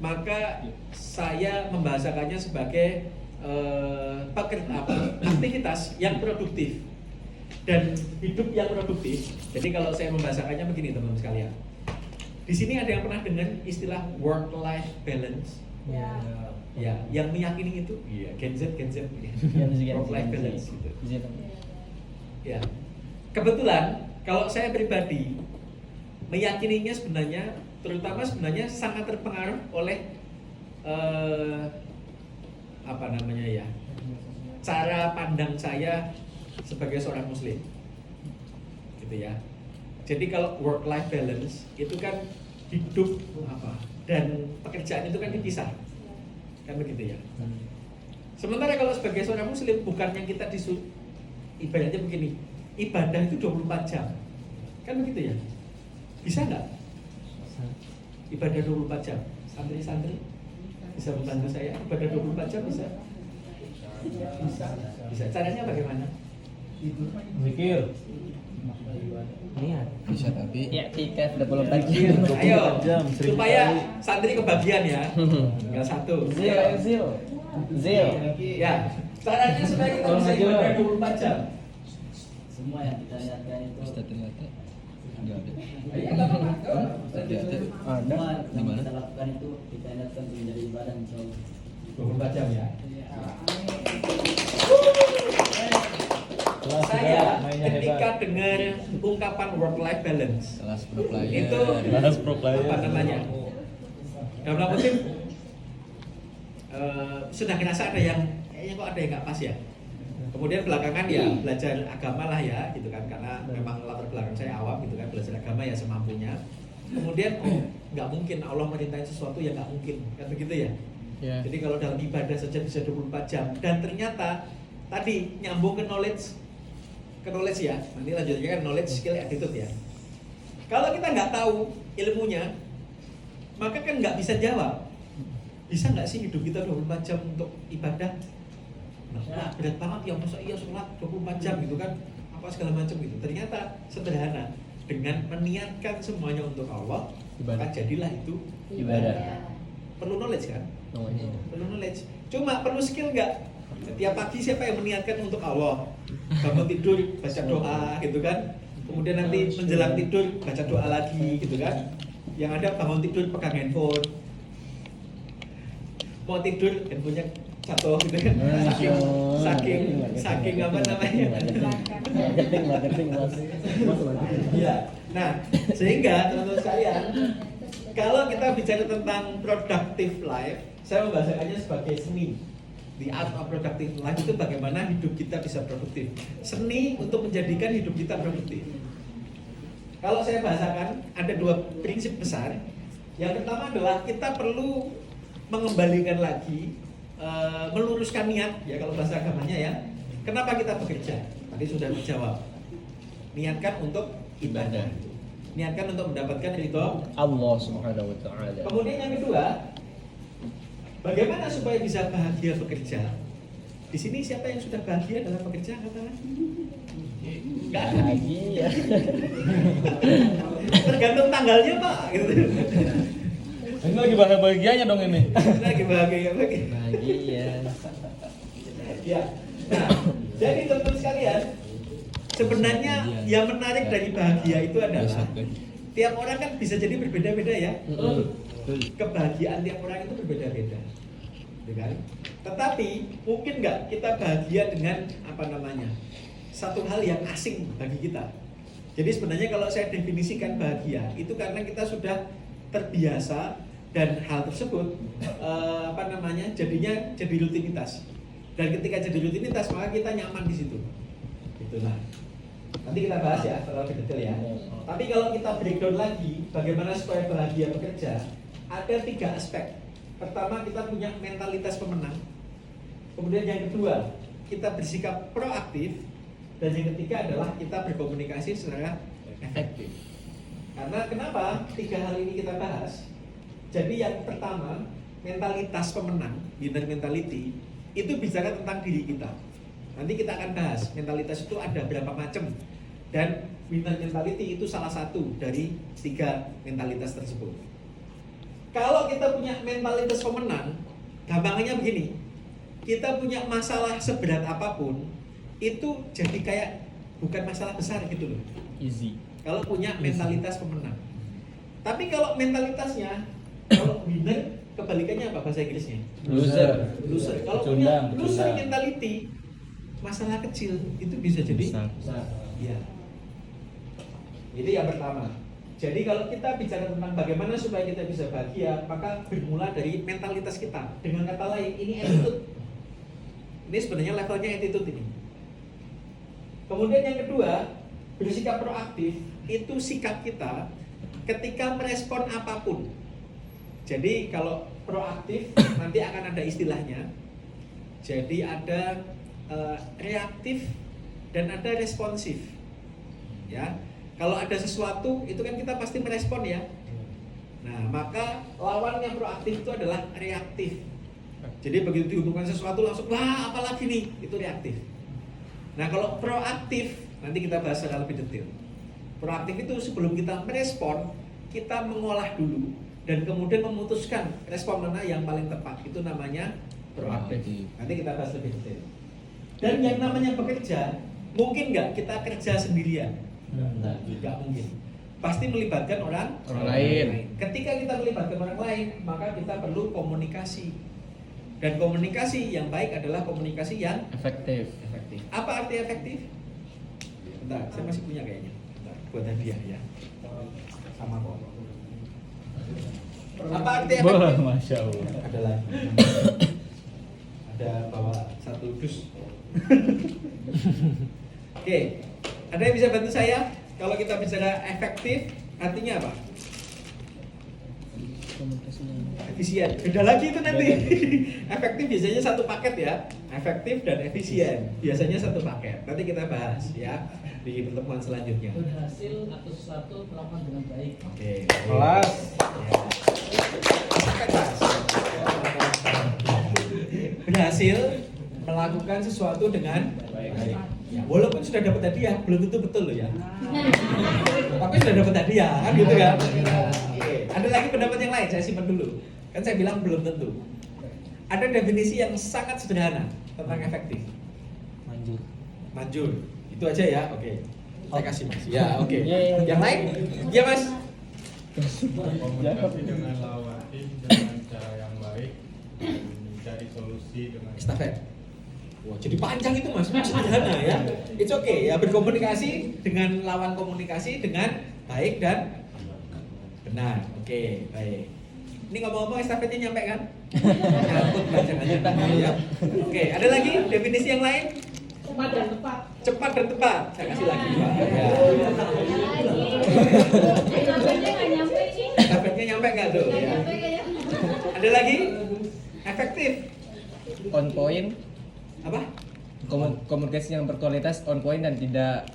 maka saya membahasakannya sebagai aktivitas yang produktif dan hidup yang produktif. Jadi kalau saya membahasakannya begini teman-teman sekalian. Di sini ada yang pernah dengar istilah work-life balance? Ya. Ya, yang meyakini itu, iya, Gen Z, work-life balance gitu. Ya, kebetulan kalau saya pribadi meyakininya sebenarnya, terutama sebenarnya sangat terpengaruh oleh cara pandang saya sebagai seorang Muslim, gitu ya. Jadi kalau work-life balance itu kan hidup dan pekerjaan itu kan dipisah, kan begitu ya. Sementara kalau sebagai seorang Muslim, bukannya kita disuruh ibaratnya begini, ibadah itu 24 jam, kan begitu ya. Bisa nggak? Ibadah 24 jam, santri-santri bisa membantu saya, ibadah 24 jam bisa? Bisa. Caranya bagaimana? Mikir. Niat. Bisa tapi. Ya, tiket 24 jam. Ayo, 24 jam, 1000 supaya kali. santri kebagian ya. Tinggal satu. Zil. Ya, caranya supaya kita bisa ibadah 24 jam. Semua yang kita lihatkan itu. Ustaz ternyata nggak ada. Ayo, nggak apa-apa. Semua yang Gimana? kita lakukan itu kita lihatkan menjadi ibadah insyaallah. 24 jam ya. Kelas Saya mainnya ketika hebat. dengar ungkapan work-life balance, Kelas pro player. itu Kelas pro player. apa namanya? Dalam tanda kutip, sudah ngerasa ada yang kayaknya kok ada yang nggak pas ya. Kemudian belakangan ya belajar agama lah ya, gitu kan, karena memang latar belakang saya awam gitu kan, belajar agama ya semampunya. Kemudian nggak mungkin Allah merintahin sesuatu yang nggak mungkin, kan begitu ya. Ya. Jadi kalau dalam ibadah saja bisa 24 jam dan ternyata tadi nyambung ke knowledge ya. Nanti lanjutnya kan knowledge, skill, attitude ya. Kalau kita nggak tahu ilmunya, maka kan nggak bisa jawab. Bisa nggak sih hidup kita 24 jam untuk ibadah? Nah, berat banget ya, masa iya sholat 24 jam gitu kan? Apa segala macam gitu. Ternyata sederhana. Dengan meniatkan semuanya untuk Allah, maka jadilah itu Ibadah. Perlu knowledge kan? Perlu knowledge. Cuma perlu skill nggak? Setiap pagi siapa yang meniatkan untuk Allah? Bangun tidur baca doa gitu kan? Kemudian nanti menjelang tidur baca doa lagi gitu kan? Yang ada bangun tidur pegang handphone. Mau tidur handphonenya jatuh gitu kan? Saking apa namanya? Marketing Mas. Iya. Nah, sehingga teman-teman sekalian, kalau kita bicara tentang productive life, saya membahasakannya sebagai seni. The art of productive life itu bagaimana hidup kita bisa produktif. Seni untuk menjadikan hidup kita produktif. Kalau saya bahasakan ada dua prinsip besar. Yang pertama adalah kita perlu mengembalikan lagi, meluruskan niat ya kalau bahasa agamanya ya. Kenapa kita bekerja? Tadi sudah dijawab. Niatkan untuk ibadah. Niatkan untuk mendapatkan ridho Allah Subhanahu wa taala. Kemudian yang kedua, bagaimana supaya bisa bahagia bekerja? Di sini siapa yang sudah bahagia dalam bekerja? Katakan. Enggak ada. Bahagia. Tergantung tanggalnya, Pak. Gitu. Ini lagi bahagianya dong ini. Lagi bahagia lagi. Bahagia. Ya. Nah, jadi teman-teman sekalian, sebenarnya yang menarik dari bahagia itu adalah tiap orang kan bisa jadi berbeda-beda ya. Kebahagiaan tiap orang itu berbeda-beda, gitu kan? Tetapi mungkin nggak kita bahagia dengan apa namanya satu hal yang asing bagi kita. Jadi sebenarnya kalau saya definisikan bahagia itu karena kita sudah terbiasa dan hal tersebut jadinya jadi rutinitas. Dan ketika jadi rutinitas maka kita nyaman di situ. Itulah. Nanti kita bahas ya kalau lebih detail ya. Tapi kalau kita breakdown lagi bagaimana supaya bahagia bekerja, ada 3 aspek. Pertama kita punya mentalitas pemenang. Kemudian yang kedua kita bersikap proaktif. Dan yang ketiga adalah kita berkomunikasi secara efektif. Karena kenapa 3 hal ini kita bahas? Jadi yang pertama mentalitas pemenang, winner mentality, itu bicara tentang diri kita. Nanti kita akan bahas mentalitas itu ada berapa macam, dan winner mentality itu salah satu dari 3 mentalitas tersebut. Kalau kita punya mentalitas pemenang, gampangnya begini, kita punya masalah seberat apapun itu jadi kayak bukan masalah besar gitu loh. Easy. Kalau punya mentalitas pemenang. Tapi kalau mentalitasnya, kalau winner, kebalikannya apa bahasa Inggrisnya? Loser. Loser. Kalau Pecundang, punya loser pecundang. mentality, masalah kecil itu bisa jadi Besar. ya. Itu yang pertama. Jadi kalau kita bicara tentang bagaimana supaya kita bisa bahagia, maka bermula dari mentalitas kita. Dengan kata lain, ini attitude. Ini sebenarnya levelnya attitude ini. Kemudian yang kedua, bersikap proaktif itu sikap kita ketika merespon apapun. Jadi kalau proaktif nanti akan ada istilahnya. Jadi ada reaktif dan ada responsif. Ya. Kalau ada sesuatu itu kan kita pasti merespon ya. Nah, maka lawan yang proaktif itu adalah reaktif. Jadi begitu dihubungkan sesuatu langsung wah apalagi nih, itu reaktif. Nah, kalau proaktif nanti kita bahas secara lebih detail. Proaktif itu sebelum kita merespon, kita mengolah dulu dan kemudian memutuskan respon mana yang paling tepat. Itu namanya proaktif. Nanti kita bahas lebih detail. Dan yang namanya bekerja, mungkin nggak kita kerja sendirian? Nggak mungkin. Pasti melibatkan orang lain. Ketika kita melibatkan orang lain, maka kita perlu komunikasi. Dan komunikasi yang baik adalah komunikasi yang Efektif. efektif. Apa arti efektif? Bentar, saya masih punya kayaknya. Bentar, buat hadiah ya. Sama kok. Apa arti efektif? Masya Allah. Ada lagi. Ada bawa 1 dus. Oke, ada yang bisa bantu saya? Kalau kita bicara efektif, artinya apa? Efisien. Beda lagi itu nanti. Efektif biasanya satu paket ya. Efektif dan efisien biasanya satu paket. Nanti kita bahas ya di pertemuan selanjutnya. Berhasil atau sesuatu melakukan dengan baik. Oke. Kelas. Ya. Kelas. Berhasil melakukan sesuatu dengan baik. Ya, walaupun sudah dapat hadiah, belum tentu betul loh ya. Tapi sudah dapat hadiah, kan gitu kan? Oke. Ada lagi pendapat yang lain, saya simpan dulu. Kan saya bilang belum tentu. Ada definisi yang sangat sederhana tentang efektif. Manjur. Itu aja ya, oke. Saya kasih Mas. Ya, oke. Yang lain? Ya Mas. Komunikasi dengan lawan tim dengan cara yang baik, mencari solusi dengan Estafet. Wah, jadi panjang itu Mas, sederhana ya. It's okay ya, berkomunikasi dengan lawan komunikasi dengan baik dan benar. Oke, baik. Ini ngomong-ngomong estafetnya nyampe kan? Nyangkut bacaan ya. Oke, ada lagi definisi yang lain? Cepat dan tepat. Cepat dan tepat. Saya kasih lagi Pak. Ya. Estafetnya nggak nyampe nih. Estafetnya nyampe nggak tuh? Nggak Ya. nyampe kayaknya. Ada lagi? Efektif. On point, Apa? komunikasi yang berkualitas, on point dan tidak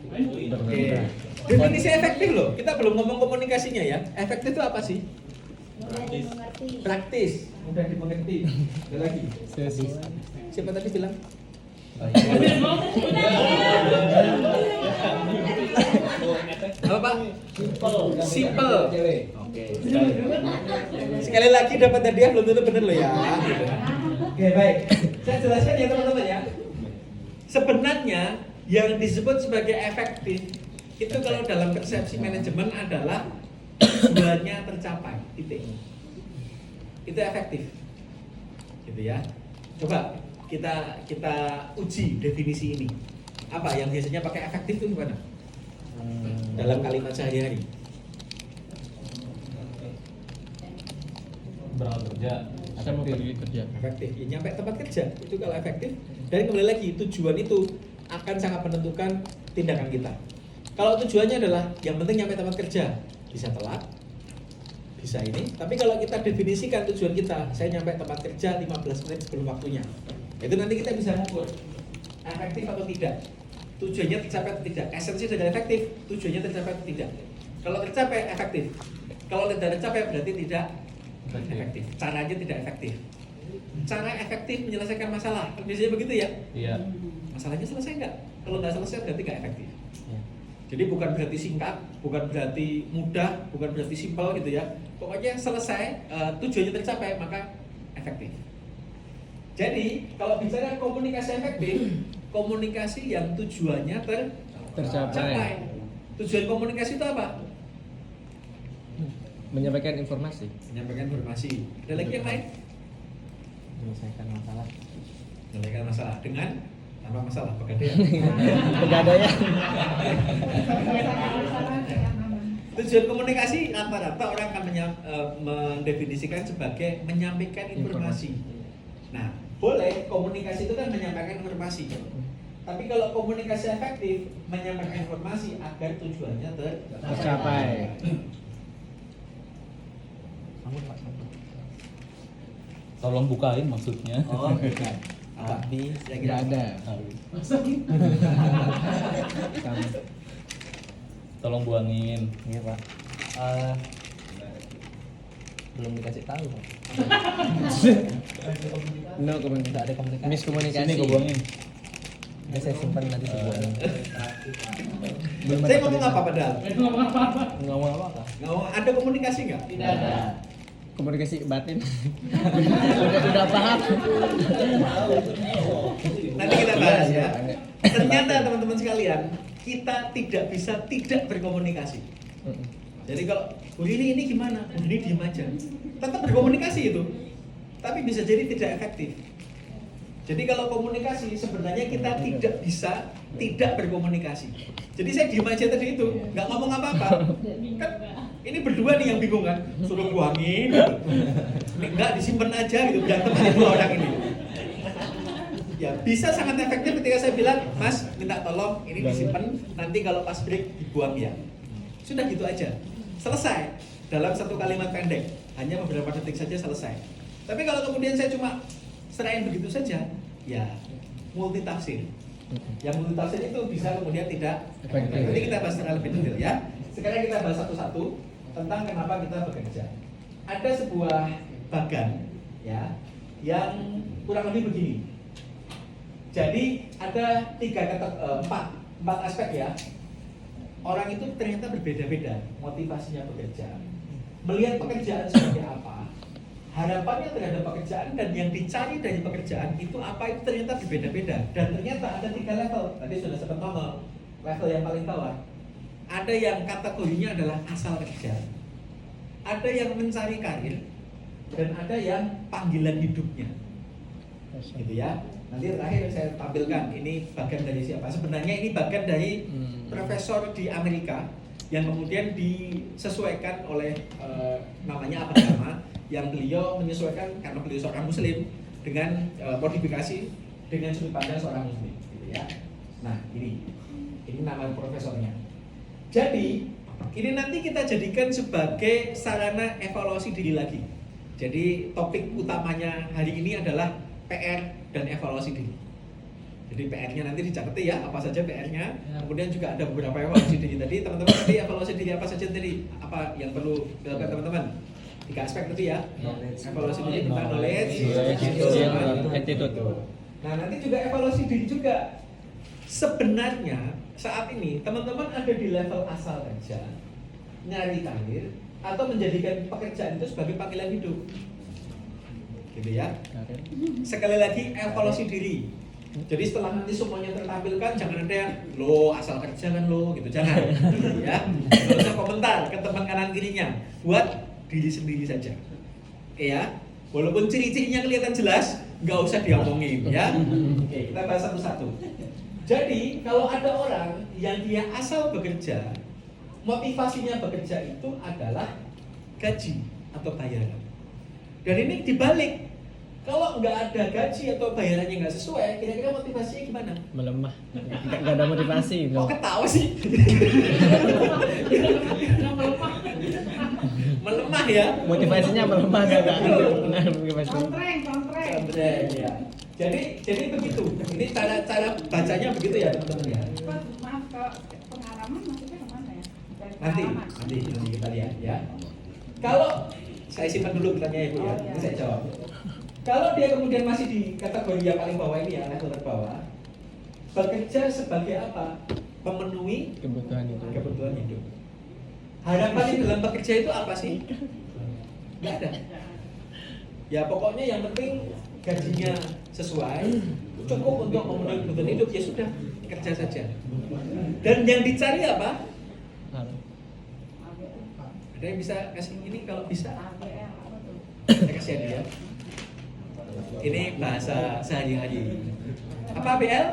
Oke. Definisi efektif loh. Kita belum ngomong komunikasinya ya. Efektif itu apa sih? Mudah dimengerti. Praktis, mudah dimengerti. Ada lagi? Siapa tadi bilang? Apa Pak? Simple. Oke. Sekali lagi dapat hadiah belum tentu benar loh ya. Oke baik. Saya jelaskan ya teman-teman ya. Sebenarnya yang disebut sebagai efektif itu kalau dalam persepsi manajemen adalah tujuannya tercapai. Titik. Itu efektif. Gitu ya. Coba kita uji definisi ini. Apa yang biasanya pakai efektif itu gimana? Dalam kalimat sehari-hari. Berangkat kerja. saya mau pergi kerja. Efektif. Ya, nyampe tempat kerja itu kalau efektif. Dan kembali lagi tujuan itu akan sangat menentukan tindakan kita. Kalau tujuannya adalah yang penting nyampe tempat kerja, bisa telat, bisa ini. Tapi kalau kita definisikan tujuan kita, saya nyampe tempat kerja 15 menit sebelum waktunya. Itu nanti kita bisa ngukur efektif atau tidak. Tujuannya tercapai atau tidak. Esensi dari efektif, tujuannya tercapai atau tidak. Kalau tercapai efektif. Kalau tidak tercapai berarti tidak efektif. Caranya tidak efektif. cara efektif menyelesaikan masalah. Biasanya begitu ya. Iya. Masalahnya selesai nggak? Kalau nggak selesai berarti nggak efektif. Iya. Jadi bukan berarti singkat, bukan berarti mudah, bukan berarti simpel gitu ya. Pokoknya selesai, tujuannya tercapai maka efektif. Jadi kalau bicara komunikasi efektif, komunikasi yang tujuannya tercapai. Tujuan komunikasi itu apa? Menyampaikan informasi. Menyampaikan informasi. Ada lagi yang lain? Menyelesaikan masalah. Menyelesaikan masalah dengan tanpa masalah, pegadaian. Pegadaian. Tujuan komunikasi rata-rata orang akan mendefinisikan sebagai menyampaikan informasi. Nah, boleh komunikasi itu kan menyampaikan informasi. Tapi kalau komunikasi efektif menyampaikan informasi agar tujuannya Tercapai. Tolong bukain maksudnya. Oh, bukan. Apa? Habis, Ya, kira nggak ada. Tolong buangin. Iya Pak. Belum dikasih tahu Pak. No komunikasi. Nggak ada komunikasi. Miskomunikasi. Sini gue buangin. Udah saya simpan nanti sebulan. Saya ngomong apa padahal? Ngomong apa? Ngomong ada komunikasi nggak? Tidak ada. Komunikasi batin. udah paham. Nanti kita bahas ya. Ternyata teman-teman sekalian, kita tidak bisa tidak berkomunikasi. Jadi kalau Bu ini gimana? Bu ini diem aja. Tetap berkomunikasi itu. Tapi bisa jadi tidak efektif. Jadi kalau komunikasi sebenarnya kita tidak bisa tidak berkomunikasi. Jadi saya diem aja tadi itu, nggak ngomong apa-apa. Kan ini berdua nih yang bingung kan, suruh buangin, gitu. Nggak disimpan aja gitu, berantem aja dua orang ini. Ya bisa sangat efektif ketika saya bilang, Mas minta tolong ini disimpan, nanti kalau pas break dibuang ya. Sudah gitu aja, selesai dalam satu kalimat pendek, hanya beberapa detik saja selesai. Tapi kalau kemudian saya cuma serahin begitu saja, ya multitafsir. Yang multitafsir itu bisa kemudian tidak efektif. Nanti kita bahas secara lebih detail ya. Sekarang kita bahas satu-satu tentang kenapa kita bekerja. Ada sebuah bagan ya yang kurang lebih begini. Jadi ada empat aspek ya. Orang itu ternyata berbeda-beda motivasinya bekerja. Melihat pekerjaan sebagai apa, harapannya terhadap pekerjaan dan yang dicari dari pekerjaan itu apa itu ternyata berbeda-beda. Dan ternyata ada 3 level. Tadi sudah sempat ngomong. Level yang paling bawah. Ada yang kategorinya adalah asal kerja. Ada yang mencari karir dan ada yang panggilan hidupnya. Gitu ya. Nanti terakhir saya tampilkan ini bagian dari siapa. Sebenarnya ini bagian dari profesor di Amerika yang kemudian disesuaikan oleh namanya apa nama yang beliau menyesuaikan karena beliau seorang muslim dengan modifikasi dengan sudut pandang seorang muslim gitu ya. Nah, ini nama profesornya. Jadi, ini nanti kita jadikan sebagai sarana evaluasi diri lagi. Jadi, topik utamanya hari ini adalah PR dan evaluasi diri. Jadi PR-nya nanti dicatat ya, apa saja PR-nya. Kemudian juga ada beberapa evaluasi diri tadi. Teman-teman tadi evaluasi diri apa saja tadi? Apa yang perlu dilakukan teman-teman? 3 aspek tadi ya. Evaluasi diri tentang knowledge, attitude. Nah, nanti juga evaluasi diri juga. Sebenarnya saat ini teman-teman ada di level asal kerja, nyari karir atau menjadikan pekerjaan itu sebagai panggilan hidup. Gitu ya. Sekali lagi evaluasi diri. Jadi setelah nanti semuanya tertampilkan jangan ada yang lo asal kerja kan lo gitu, jangan. Ya. Nggak usah komentar ke teman kanan kirinya. Buat diri sendiri saja. Oke ya. Walaupun ciri-cirinya kelihatan jelas, nggak usah diomongin ya. Oke, kita bahas satu-satu. Jadi kalau ada orang yang dia asal bekerja, motivasinya bekerja itu adalah gaji atau bayaran. Dan ini dibalik. Kalau nggak ada gaji atau bayarannya nggak sesuai, kira-kira motivasinya gimana? Melemah. Nggak ada motivasi. Kok ketawa sih? Melemah ya? Motivasinya melemah nggak ada. Benar motivasi. Kontreng ya. Jadi begitu. Ini cara bacanya begitu ya teman-teman ya. Maaf, kalau pengalaman maksudnya kemana ya? Dari Nanti pengalaman. kita lihat ya. Kalau saya simpan dulu pertanyaannya Bu ya, nanti saya jawab. Kalau dia kemudian masih di kategori yang paling bawah ini ya, level terbawah, bekerja sebagai apa? Memenuhi Kebutuhan itu. kebutuhan hidup. Harapannya dalam bekerja itu apa sih? Nggak ada. Ya pokoknya yang penting gajinya sesuai, cukup untuk memenuhi kebutuhan hidup, ya sudah, kerja saja. Dan yang dicari apa? Ada yang bisa kasih ini kalau bisa? Saya kasih hadiah. Ini bahasa sehari-hari. Apa BL?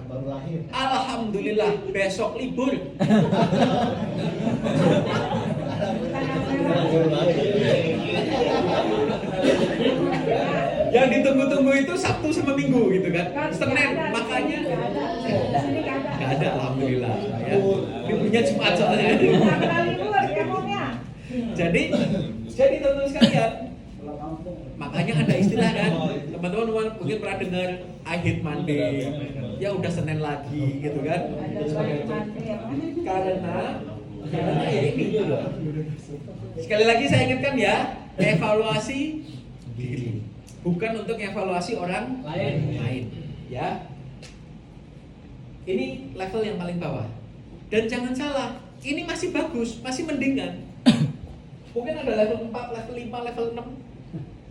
Baru lahir. Alhamdulillah, besok libur. Yang ditunggu-tunggu itu Sabtu sama Minggu gitu kan. Senin, makanya nggak ada, alhamdulillah. Ya. Liburnya Jumat soalnya. Jadi teman-teman sekalian, makanya ada istilah kan, teman-teman mungkin pernah dengar I hate Monday, ya udah Senin lagi gitu kan. Karena ya ini. Sekali lagi saya ingatkan ya, evaluasi diri, bukan untuk evaluasi orang lain. Ya, ini level yang paling bawah. Dan jangan salah, ini masih bagus, masih mendingan. Mungkin ada level 4, level 5, level 6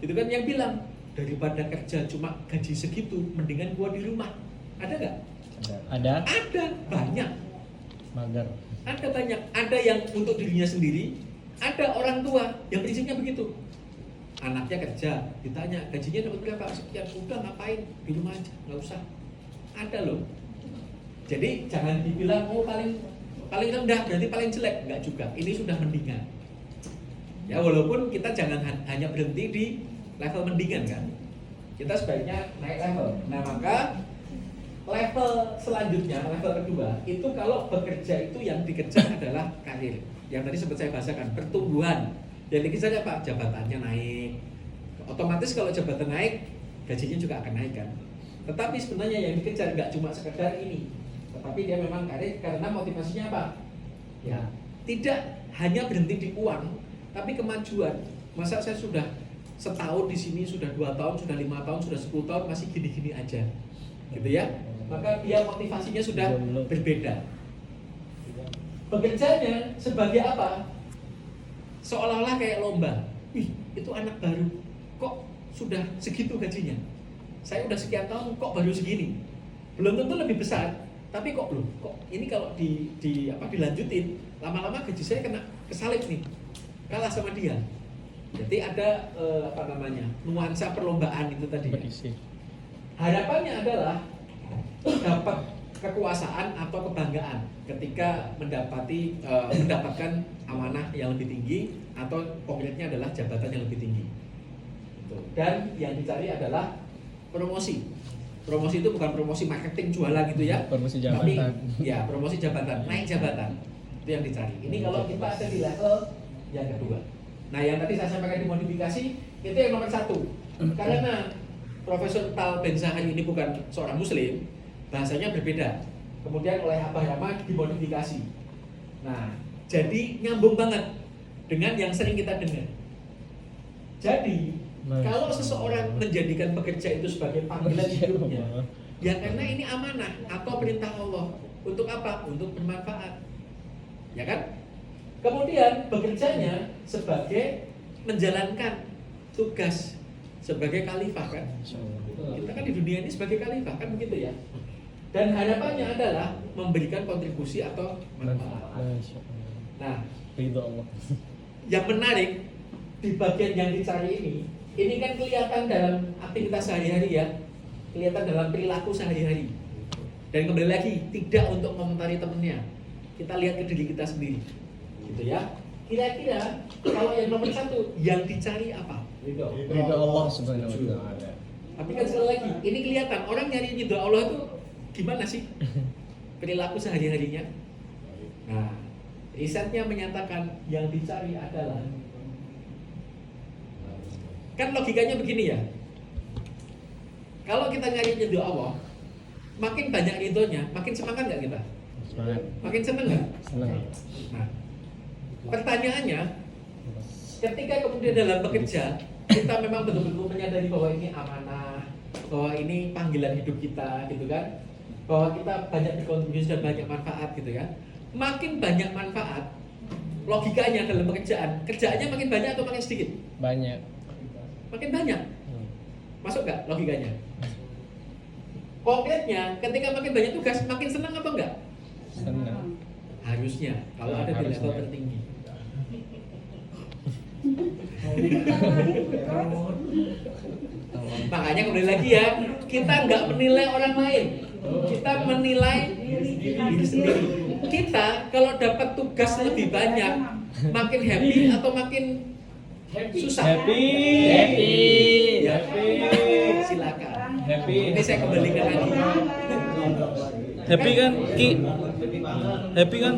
gitu kan, yang bilang daripada kerja cuma gaji segitu, mendingan gua di rumah. Ada nggak? Ada. Ada, banyak. Mager. Ada banyak. Ada yang untuk dirinya sendiri, ada orang tua yang prinsipnya begitu. Anaknya kerja, ditanya gajinya dapat berapa? Sekian. Udah ngapain? Di rumah aja, nggak usah. Ada loh. Jadi jangan dibilang oh paling rendah berarti paling jelek, nggak juga. Ini sudah mendingan. Ya walaupun kita jangan hanya berhenti di level mendingan kan. Kita sebaiknya naik level. Nah maka level selanjutnya, level kedua, itu kalau bekerja itu yang dikejar adalah karir. Yang tadi sempat saya bahasakan, pertumbuhan. Yang dikejar apa? Jabatannya naik. Otomatis kalau jabatan naik, gajinya juga akan naik kan. Tetapi sebenarnya yang dikejar nggak cuma sekedar ini, tetapi dia memang karir karena motivasinya apa? Ya, tidak hanya berhenti di uang, tapi kemajuan. Masa saya sudah setahun di sini, sudah 2 tahun, sudah 5 tahun, sudah 10 tahun masih gini-gini aja, gitu ya? Maka dia motivasinya sudah berbeda. Bekerjanya sebagai apa? Seolah-olah kayak lomba. Wih, itu anak baru, kok sudah segitu gajinya? Saya udah sekian tahun, kok baru segini? Belum tentu lebih besar, tapi kok belum? Kok ini kalau dilanjutin, lama-lama gaji saya kena kesalip nih, kalah sama dia. Jadi ada nuansa perlombaan itu tadi. Harapannya adalah dapat kekuasaan atau kebanggaan ketika mendapatkan amanah yang lebih tinggi atau konkretnya adalah jabatan yang lebih tinggi. Dan yang dicari adalah promosi. Promosi itu bukan promosi marketing jualan gitu ya. Promosi jabatan. Tapi ya promosi jabatan, naik jabatan. Itu yang dicari. Ini kalau kita ada di level yang kedua. Nah yang tadi saya sampaikan di modifikasi itu yang nomor 1. Karena Profesor Tal Ben Zahari ini bukan seorang muslim, bahasanya berbeda. Kemudian oleh Abah Rama dimodifikasi. Nah jadi nyambung banget dengan yang sering kita dengar. Jadi kalau seseorang menjadikan pekerja itu sebagai panggilan hidupnya, ya karena ini amanah atau perintah Allah. Untuk apa? Untuk bermanfaat. Ya kan? Kemudian bekerjanya sebagai menjalankan tugas sebagai khalifah kan? Kita kan di dunia ini sebagai khalifah kan begitu ya? Dan harapannya adalah memberikan kontribusi atau manfaat. Nah, yang menarik di bagian yang dicari ini kan kelihatan dalam aktivitas sehari-hari ya, kelihatan dalam perilaku sehari-hari. Dan kembali lagi, tidak untuk mengomentari temennya, kita lihat ke diri kita sendiri, gitu ya. Kira-kira kalau yang nomor 1 yang dicari apa? Ridho Allah Subhanahu wa taala. Tapi kan sekali lagi, ini kelihatan orang nyari ridho Allah itu gimana sih perilaku sehari-harinya? Nah, risetnya menyatakan yang dicari adalah, kan logikanya begini ya, kalau kita nyari ridho Allah, makin banyak ridhonya, makin semangat nggak kita? Semangat. Makin seneng nggak? Senang. Nah, pertanyaannya, ketika kemudian dalam bekerja, kita memang betul-betul menyadari bahwa ini amanah, bahwa ini panggilan hidup kita gitu kan, bahwa kita banyak berkontribusi dan banyak manfaat gitu ya. Makin banyak manfaat, logikanya dalam kerjaannya makin banyak atau makin sedikit? Banyak. Makin banyak. Masuk nggak logikanya? Konkretnya, ketika makin banyak tugas, makin senang apa enggak? Senang. Harusnya, kalau ada di level Harusnya. tertinggi. Makanya kembali lagi ya, kita nggak menilai orang lain, kita menilai diri sendiri. Kita kalau dapat tugas lebih banyak, makin happy atau makin susah? Happy. Happy. Silakan. Happy. Ini saya kembalikan lagi. Happy kan, Ki? Happy kan?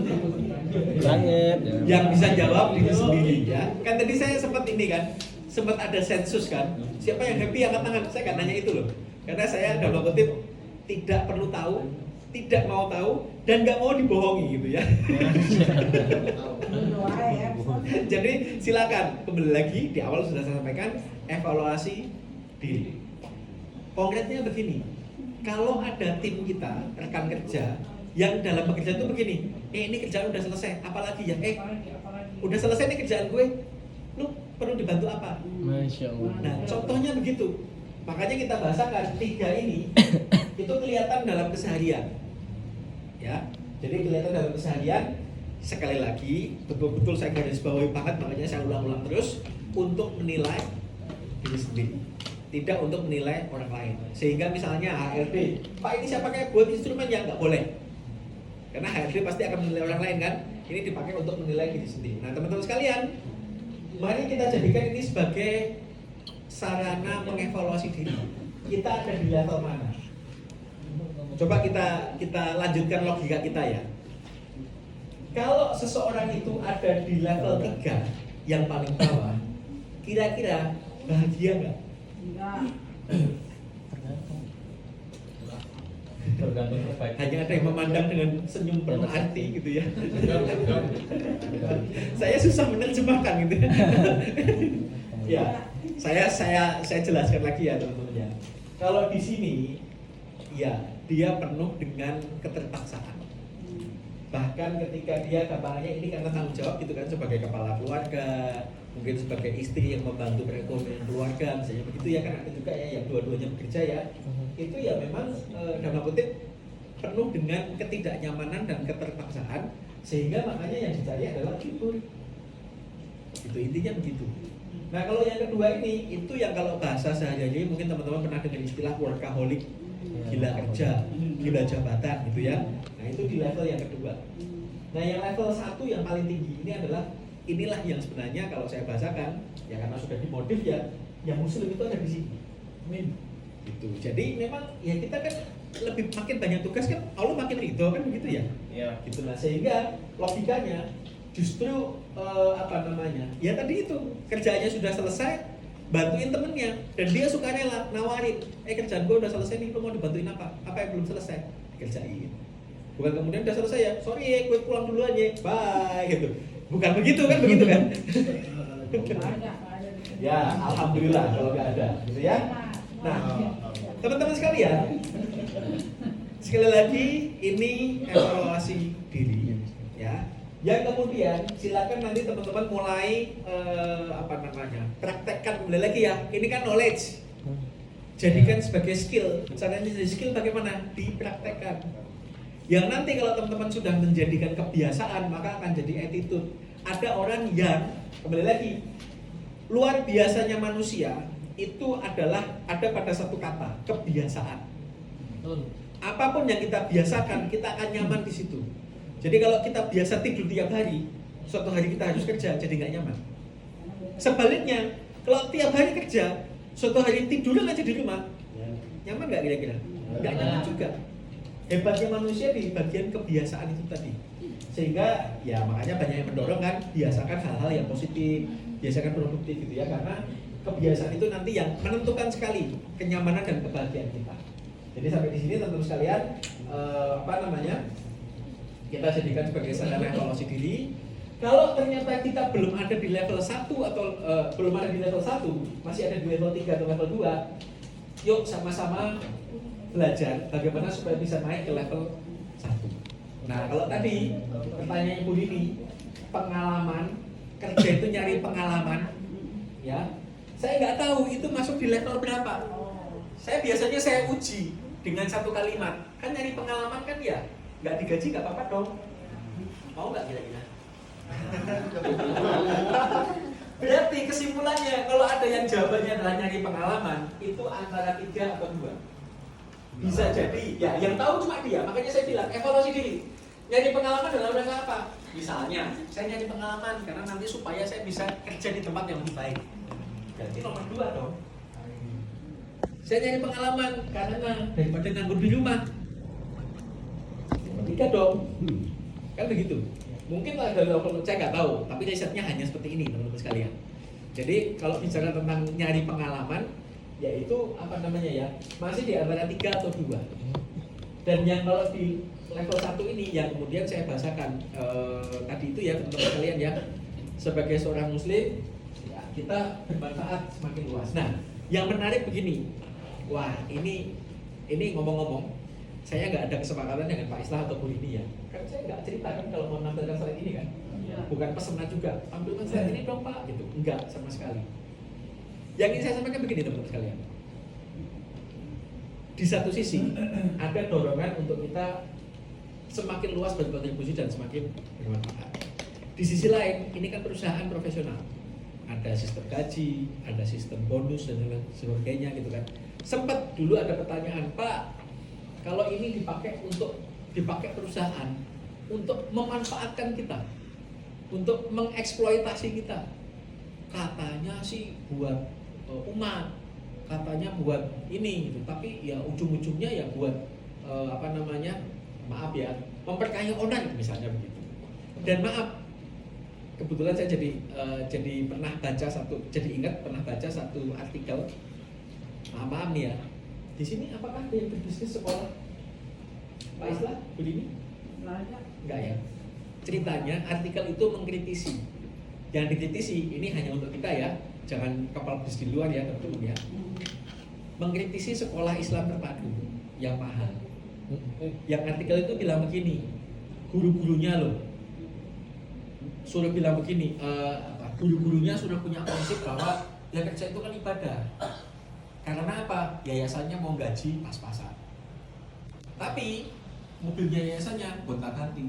Banget. Yang bisa jawab diri sendiri ya. Kan tadi saya sempat ini kan, sempat ada sensus kan. Siapa yang happy angkat tangan? Saya kan nanya itu loh. Karena saya dalam kutip tidak perlu tahu, tidak mau tahu, dan nggak mau dibohongi gitu ya. Jadi silakan kembali lagi, di awal sudah saya sampaikan evaluasi diri. Konkretnya begini, kalau ada tim kita, rekan kerja yang dalam pekerjaan itu begini, ini kerjaan udah selesai, apalagi ya, udah selesai nih kerjaan gue, lu perlu dibantu apa? Masya Allah. Nah, contohnya begitu. Makanya kita bahasakan 3 ini itu kelihatan dalam keseharian. Ya. Jadi kelihatan dalam keseharian. Sekali lagi, betul-betul saya garis bawahi banget, makanya saya ulang-ulang terus untuk menilai diri sendiri. Tidak untuk menilai orang lain. Sehingga misalnya HRD, Pak ini saya pakai buat instrumen yang nggak boleh. Karena HRD pasti akan menilai orang lain kan. Ini dipakai untuk menilai diri sendiri. Nah teman-teman sekalian, mari kita jadikan ini sebagai sarana mengevaluasi diri. Kita ada di level mana? Coba kita lanjutkan logika kita ya. Kalau seseorang itu ada di level 3 yang paling bawah, kira-kira bahagia nggak? Enggak. Tergantung perspektif. Hanya ada yang memandang dengan senyum penuh arti gitu ya. Saya susah menerjemahkan gitu ya. Saya jelaskan lagi ya teman-teman ya. Kalau di sini ya dia penuh dengan keterpaksaan. Bahkan ketika dia gampangannya ini karena tanggung jawab gitu kan, sebagai kepala keluarga, mungkin sebagai istri yang membantu perekonomian keluarga misalnya begitu ya, kan ada juga ya yang dua-duanya bekerja ya. Itu ya memang dalam kutip penuh dengan ketidaknyamanan dan keterpaksaan, sehingga makanya yang dicari adalah libur. Itu intinya begitu. Nah kalau yang kedua ini, itu yang kalau bahasa sehari-hari mungkin teman-teman pernah dengar istilah workaholic, gila kerja, gila jabatan gitu ya. Nah itu di level yang kedua. Nah yang level 1 yang paling tinggi ini adalah, inilah yang sebenarnya kalau saya bahasakan ya karena sudah dimodif ya, yang muslim itu ada di sini. Amin. Gitu. Jadi memang ya kita kan lebih makin banyak tugas kan Allah makin ridho kan begitu ya. Iya. Gitu lah, sehingga logikanya justru ya tadi itu kerjanya sudah selesai, bantuin temennya dan dia suka rela nawarin, kerjaan gue udah selesai nih, lu mau dibantuin apa yang belum selesai dikerjain. Bukan kemudian udah selesai ya, sorry ya gue pulang duluan ya, bye gitu. Bukan begitu kan, begitu kan? Ya alhamdulillah kalau nggak ada gitu ya. Nah teman-teman sekalian, sekali lagi ini evaluasi diri ya. Yang kemudian silakan nanti teman-teman mulai praktekkan kembali lagi ya. Ini kan knowledge, jadikan sebagai skill. Caranya jadi skill bagaimana? Dipraktekkan. Yang nanti kalau teman-teman sudah menjadikan kebiasaan, maka akan jadi attitude. Ada orang yang kembali lagi, luar biasanya manusia itu adalah ada pada satu kata, kebiasaan. Apapun yang kita biasakan, kita akan nyaman di situ. Jadi kalau kita biasa tidur tiap hari, suatu hari kita harus kerja, jadi nggak nyaman. Sebaliknya, kalau tiap hari kerja, suatu hari tiduran aja di rumah, nyaman nggak kira-kira? Nggak nyaman juga. Hebatnya manusia di bagian kebiasaan itu tadi. Sehingga ya makanya banyak yang mendorong kan, biasakan hal-hal yang positif, biasakan produktif gitu ya, karena kebiasaan itu nanti yang menentukan sekali kenyamanan dan kebahagiaan kita. Jadi sampai di sini teman-teman sekalian, kita jadikan sebagai sarana evaluasi diri. Kalau ternyata kita belum ada di level 1 atau belum ada di level 1, masih ada di level 3 atau level 2, yuk sama-sama belajar bagaimana supaya bisa naik ke level 1. Nah, kalau tadi pertanyaan Ibu Lini, pengalaman, kerja itu nyari pengalaman, ya. Saya nggak tahu itu masuk di level berapa. Saya biasanya saya uji dengan satu kalimat. Kan nyari pengalaman kan ya, nggak digaji nggak apa-apa dong. Mau nggak kira-kira? Berarti kesimpulannya kalau ada yang jawabannya adalah nyari pengalaman, itu antara 3 atau 2. Bisa jadi, ya yang tahu cuma dia. Makanya saya bilang evaluasi diri. Nyari pengalaman dalam rangka apa? Misalnya, saya nyari pengalaman karena nanti supaya saya bisa kerja di tempat yang lebih baik. Berarti nomor 2 dong. Saya nyari pengalaman karena daripada nganggur di rumah. Nomor 3 dong. Kan begitu. Mungkin ada level, saya nggak tahu, tapi risetnya hanya seperti ini teman-teman sekalian. Jadi kalau bicara tentang nyari pengalaman, yaitu apa namanya ya, masih di antara 3 atau 2. Dan yang kalau di level 1 ini yang kemudian saya bahasakan tadi itu ya teman-teman sekalian ya, sebagai seorang muslim ya, kita bermanfaat semakin luas. Nah, yang menarik begini, wah ini ngomong-ngomong, saya nggak ada kesepakatan dengan Pak Islah atau Bu Lini ya. Kan saya nggak cerita kan kalau mau menampilkan slide ini kan. Bukan pesanan juga, tampilkan slide ini dong Pak, gitu. Enggak sama sekali. Yang ingin saya sampaikan begini teman-teman sekalian. Di satu sisi ada dorongan untuk kita semakin luas berkontribusi dan semakin bermanfaat. Di sisi lain, ini kan perusahaan profesional. Ada sistem gaji, ada sistem bonus dan lain sebagainya gitu kan. Sempat dulu ada pertanyaan, Pak, kalau ini dipakai perusahaan untuk memanfaatkan kita, untuk mengeksploitasi kita, katanya sih buat umat, katanya buat ini gitu, tapi ya ujung-ujungnya ya buat maaf ya, memperkaya orang misalnya begitu. Dan maaf, kebetulan saya jadi pernah baca satu artikel. Maaf nih ya, di sini apakah ada yang berbisnis sekolah? Pak Islah, Bu Lini? Enggak ya. Ceritanya artikel itu mengkritisi. Yang dikritisi ini hanya untuk kita ya, jangan kapal bis di luar ya teman-teman ya. Mengkritisi sekolah Islam terpadu yang mahal. Yang artikel itu bilang begini, guru-gurunya loh suruh bilang begini, guru-gurunya sudah punya konsep bahwa ya kerja itu kan ibadah. Karena apa? Yayasannya mau gaji pas-pasan. Tapi mobilnya yayasannya gonta-ganti,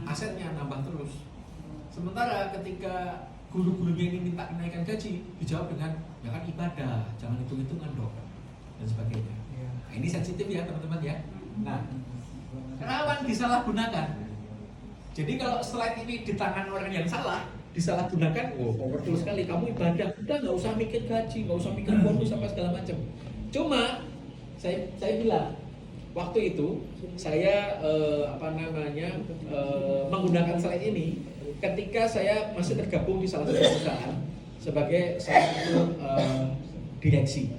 asetnya nambah terus. Sementara ketika guru-gurunya ini minta kenaikan gaji, dijawab dengan ya kan ibadah, jangan hitung-hitungan dong dan sebagainya. Nah, ini sensitif ya teman-teman ya. Nah, rawan disalahgunakan. Jadi kalau slide ini di tangan orang yang salah, disalahgunakan, powerful sekali, kamu ibadah, udah nggak usah mikir gaji, nggak usah mikir bonus apa segala macam. Cuma saya bilang waktu itu saya menggunakan slide ini ketika saya masih tergabung di salah satu perusahaan sebagai salah satu direksi.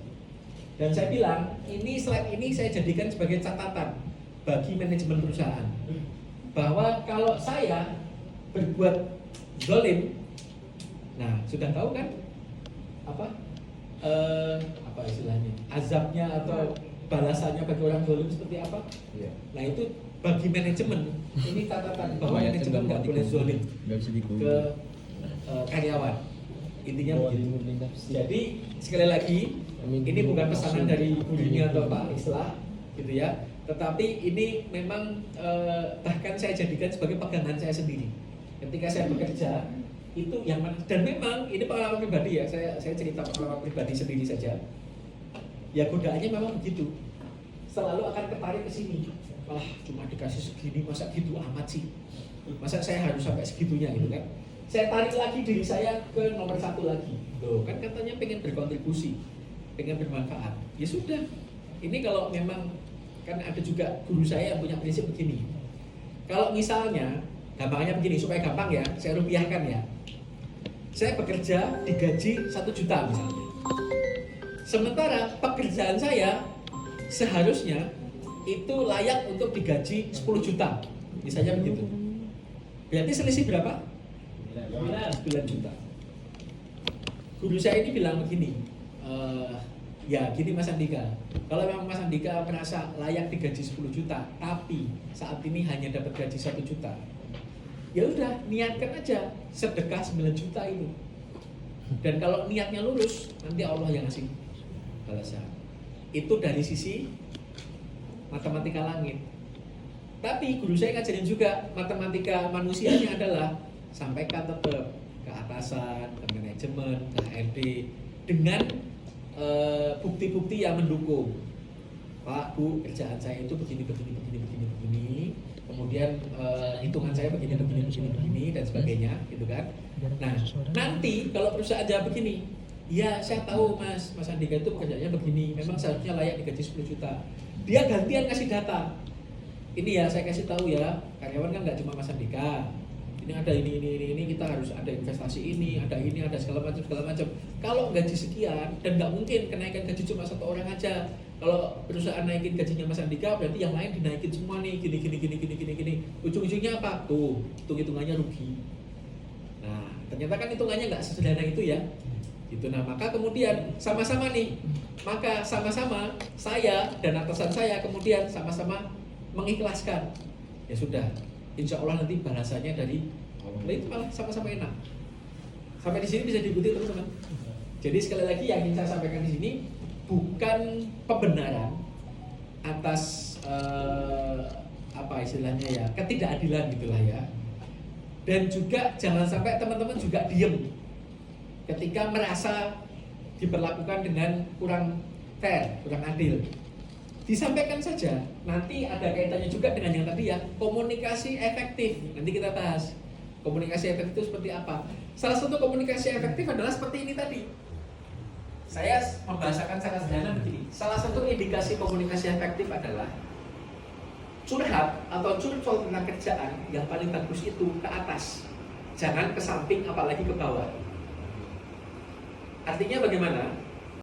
Dan saya bilang ini slide ini saya jadikan sebagai catatan bagi manajemen perusahaan bahwa kalau saya berbuat zalim, nah sudah tahu kan apa istilahnya, azabnya atau balasannya bagi orang zalim seperti apa? Nah itu bagi manajemen ini catatan bahwa manajemen nggak boleh zalim ke karyawan. Intinya begitu. Jadi sekali lagi ini bukan pesanan dari Bu Lini atau Pak Islah gitu ya, tetapi ini memang bahkan saya jadikan sebagai pegangan saya sendiri ketika saya bekerja itu yang dan memang ini pengalaman pribadi ya, saya cerita pengalaman pribadi sendiri saja ya, godaannya memang begitu, selalu akan tertarik ke sini, malah cuma dikasih segini masa gitu amat sih, masa saya harus sampai segitunya gitu kan. Saya tarik lagi diri saya ke nomor 1 lagi. Loh, kan katanya pengen berkontribusi, pengen bermanfaat. Ya sudah. Ini kalau memang kan ada juga guru saya yang punya prinsip begini. Kalau misalnya, gampangnya begini supaya gampang ya, saya rupiahkan ya. Saya bekerja digaji 1 juta misalnya. Sementara pekerjaan saya seharusnya itu layak untuk digaji 10 juta. Misalnya begitu. Berarti selisih berapa? 9 juta. Guru saya ini bilang begini, ya gini Mas Andika, kalau memang Mas Andika merasa layak digaji 10 juta, tapi saat ini hanya dapat gaji 1 juta, ya udah niatkan aja sedekah 9 juta itu. Dan kalau niatnya lurus, nanti Allah yang ngasih balasan. Itu dari sisi matematika langit. Tapi guru saya ngajarin juga matematika manusianya adalah sampaikan tetap ke atasan, ke manajemen, ke HRD dengan bukti-bukti yang mendukung. Pak, Bu, kerjaan saya itu begini. Kemudian hitungan saya begini dan sebagainya, gitu kan. Nah, nanti kalau perusahaan jawab begini, ya saya tahu Mas Andika itu pekerjaannya begini, memang seharusnya layak digaji 10 juta. Dia gantian kasih data. Ini ya saya kasih tahu ya, karyawan kan nggak cuma Mas Andika. Ini ada ini kita harus ada investasi ini, ada segala macam. Kalau gaji sekian dan nggak mungkin kenaikan gaji cuma satu orang aja. Kalau perusahaan naikin gajinya Mas Andika, berarti yang lain dinaikin semua nih, gini. Ujung-ujungnya apa? Tuh, hitungannya rugi. Nah, ternyata kan hitungannya nggak sesederhana itu ya. Gitu. Nah, maka kemudian sama-sama saya dan atasan saya kemudian sama-sama mengikhlaskan. Ya sudah, insya Allah nanti balasannya dari Allah itu malah sama-sama enak. Sampai di sini bisa diikuti teman-teman. Jadi sekali lagi yang ingin saya sampaikan di sini bukan pembenaran atas apa istilahnya ya, ketidakadilan gitulah ya. Dan juga jangan sampai teman-teman juga diem ketika merasa diperlakukan dengan kurang fair, kurang adil. Disampaikan saja. Nanti ada kaitannya juga dengan yang tadi ya, komunikasi efektif. Nanti kita bahas komunikasi efektif itu seperti apa. Salah satu komunikasi efektif adalah seperti ini tadi. Saya membahasakan secara sederhana begini. Salah satu indikasi komunikasi efektif adalah curhat atau curcol tentang kerjaan yang paling bagus itu ke atas, jangan ke samping apalagi ke bawah. Artinya bagaimana?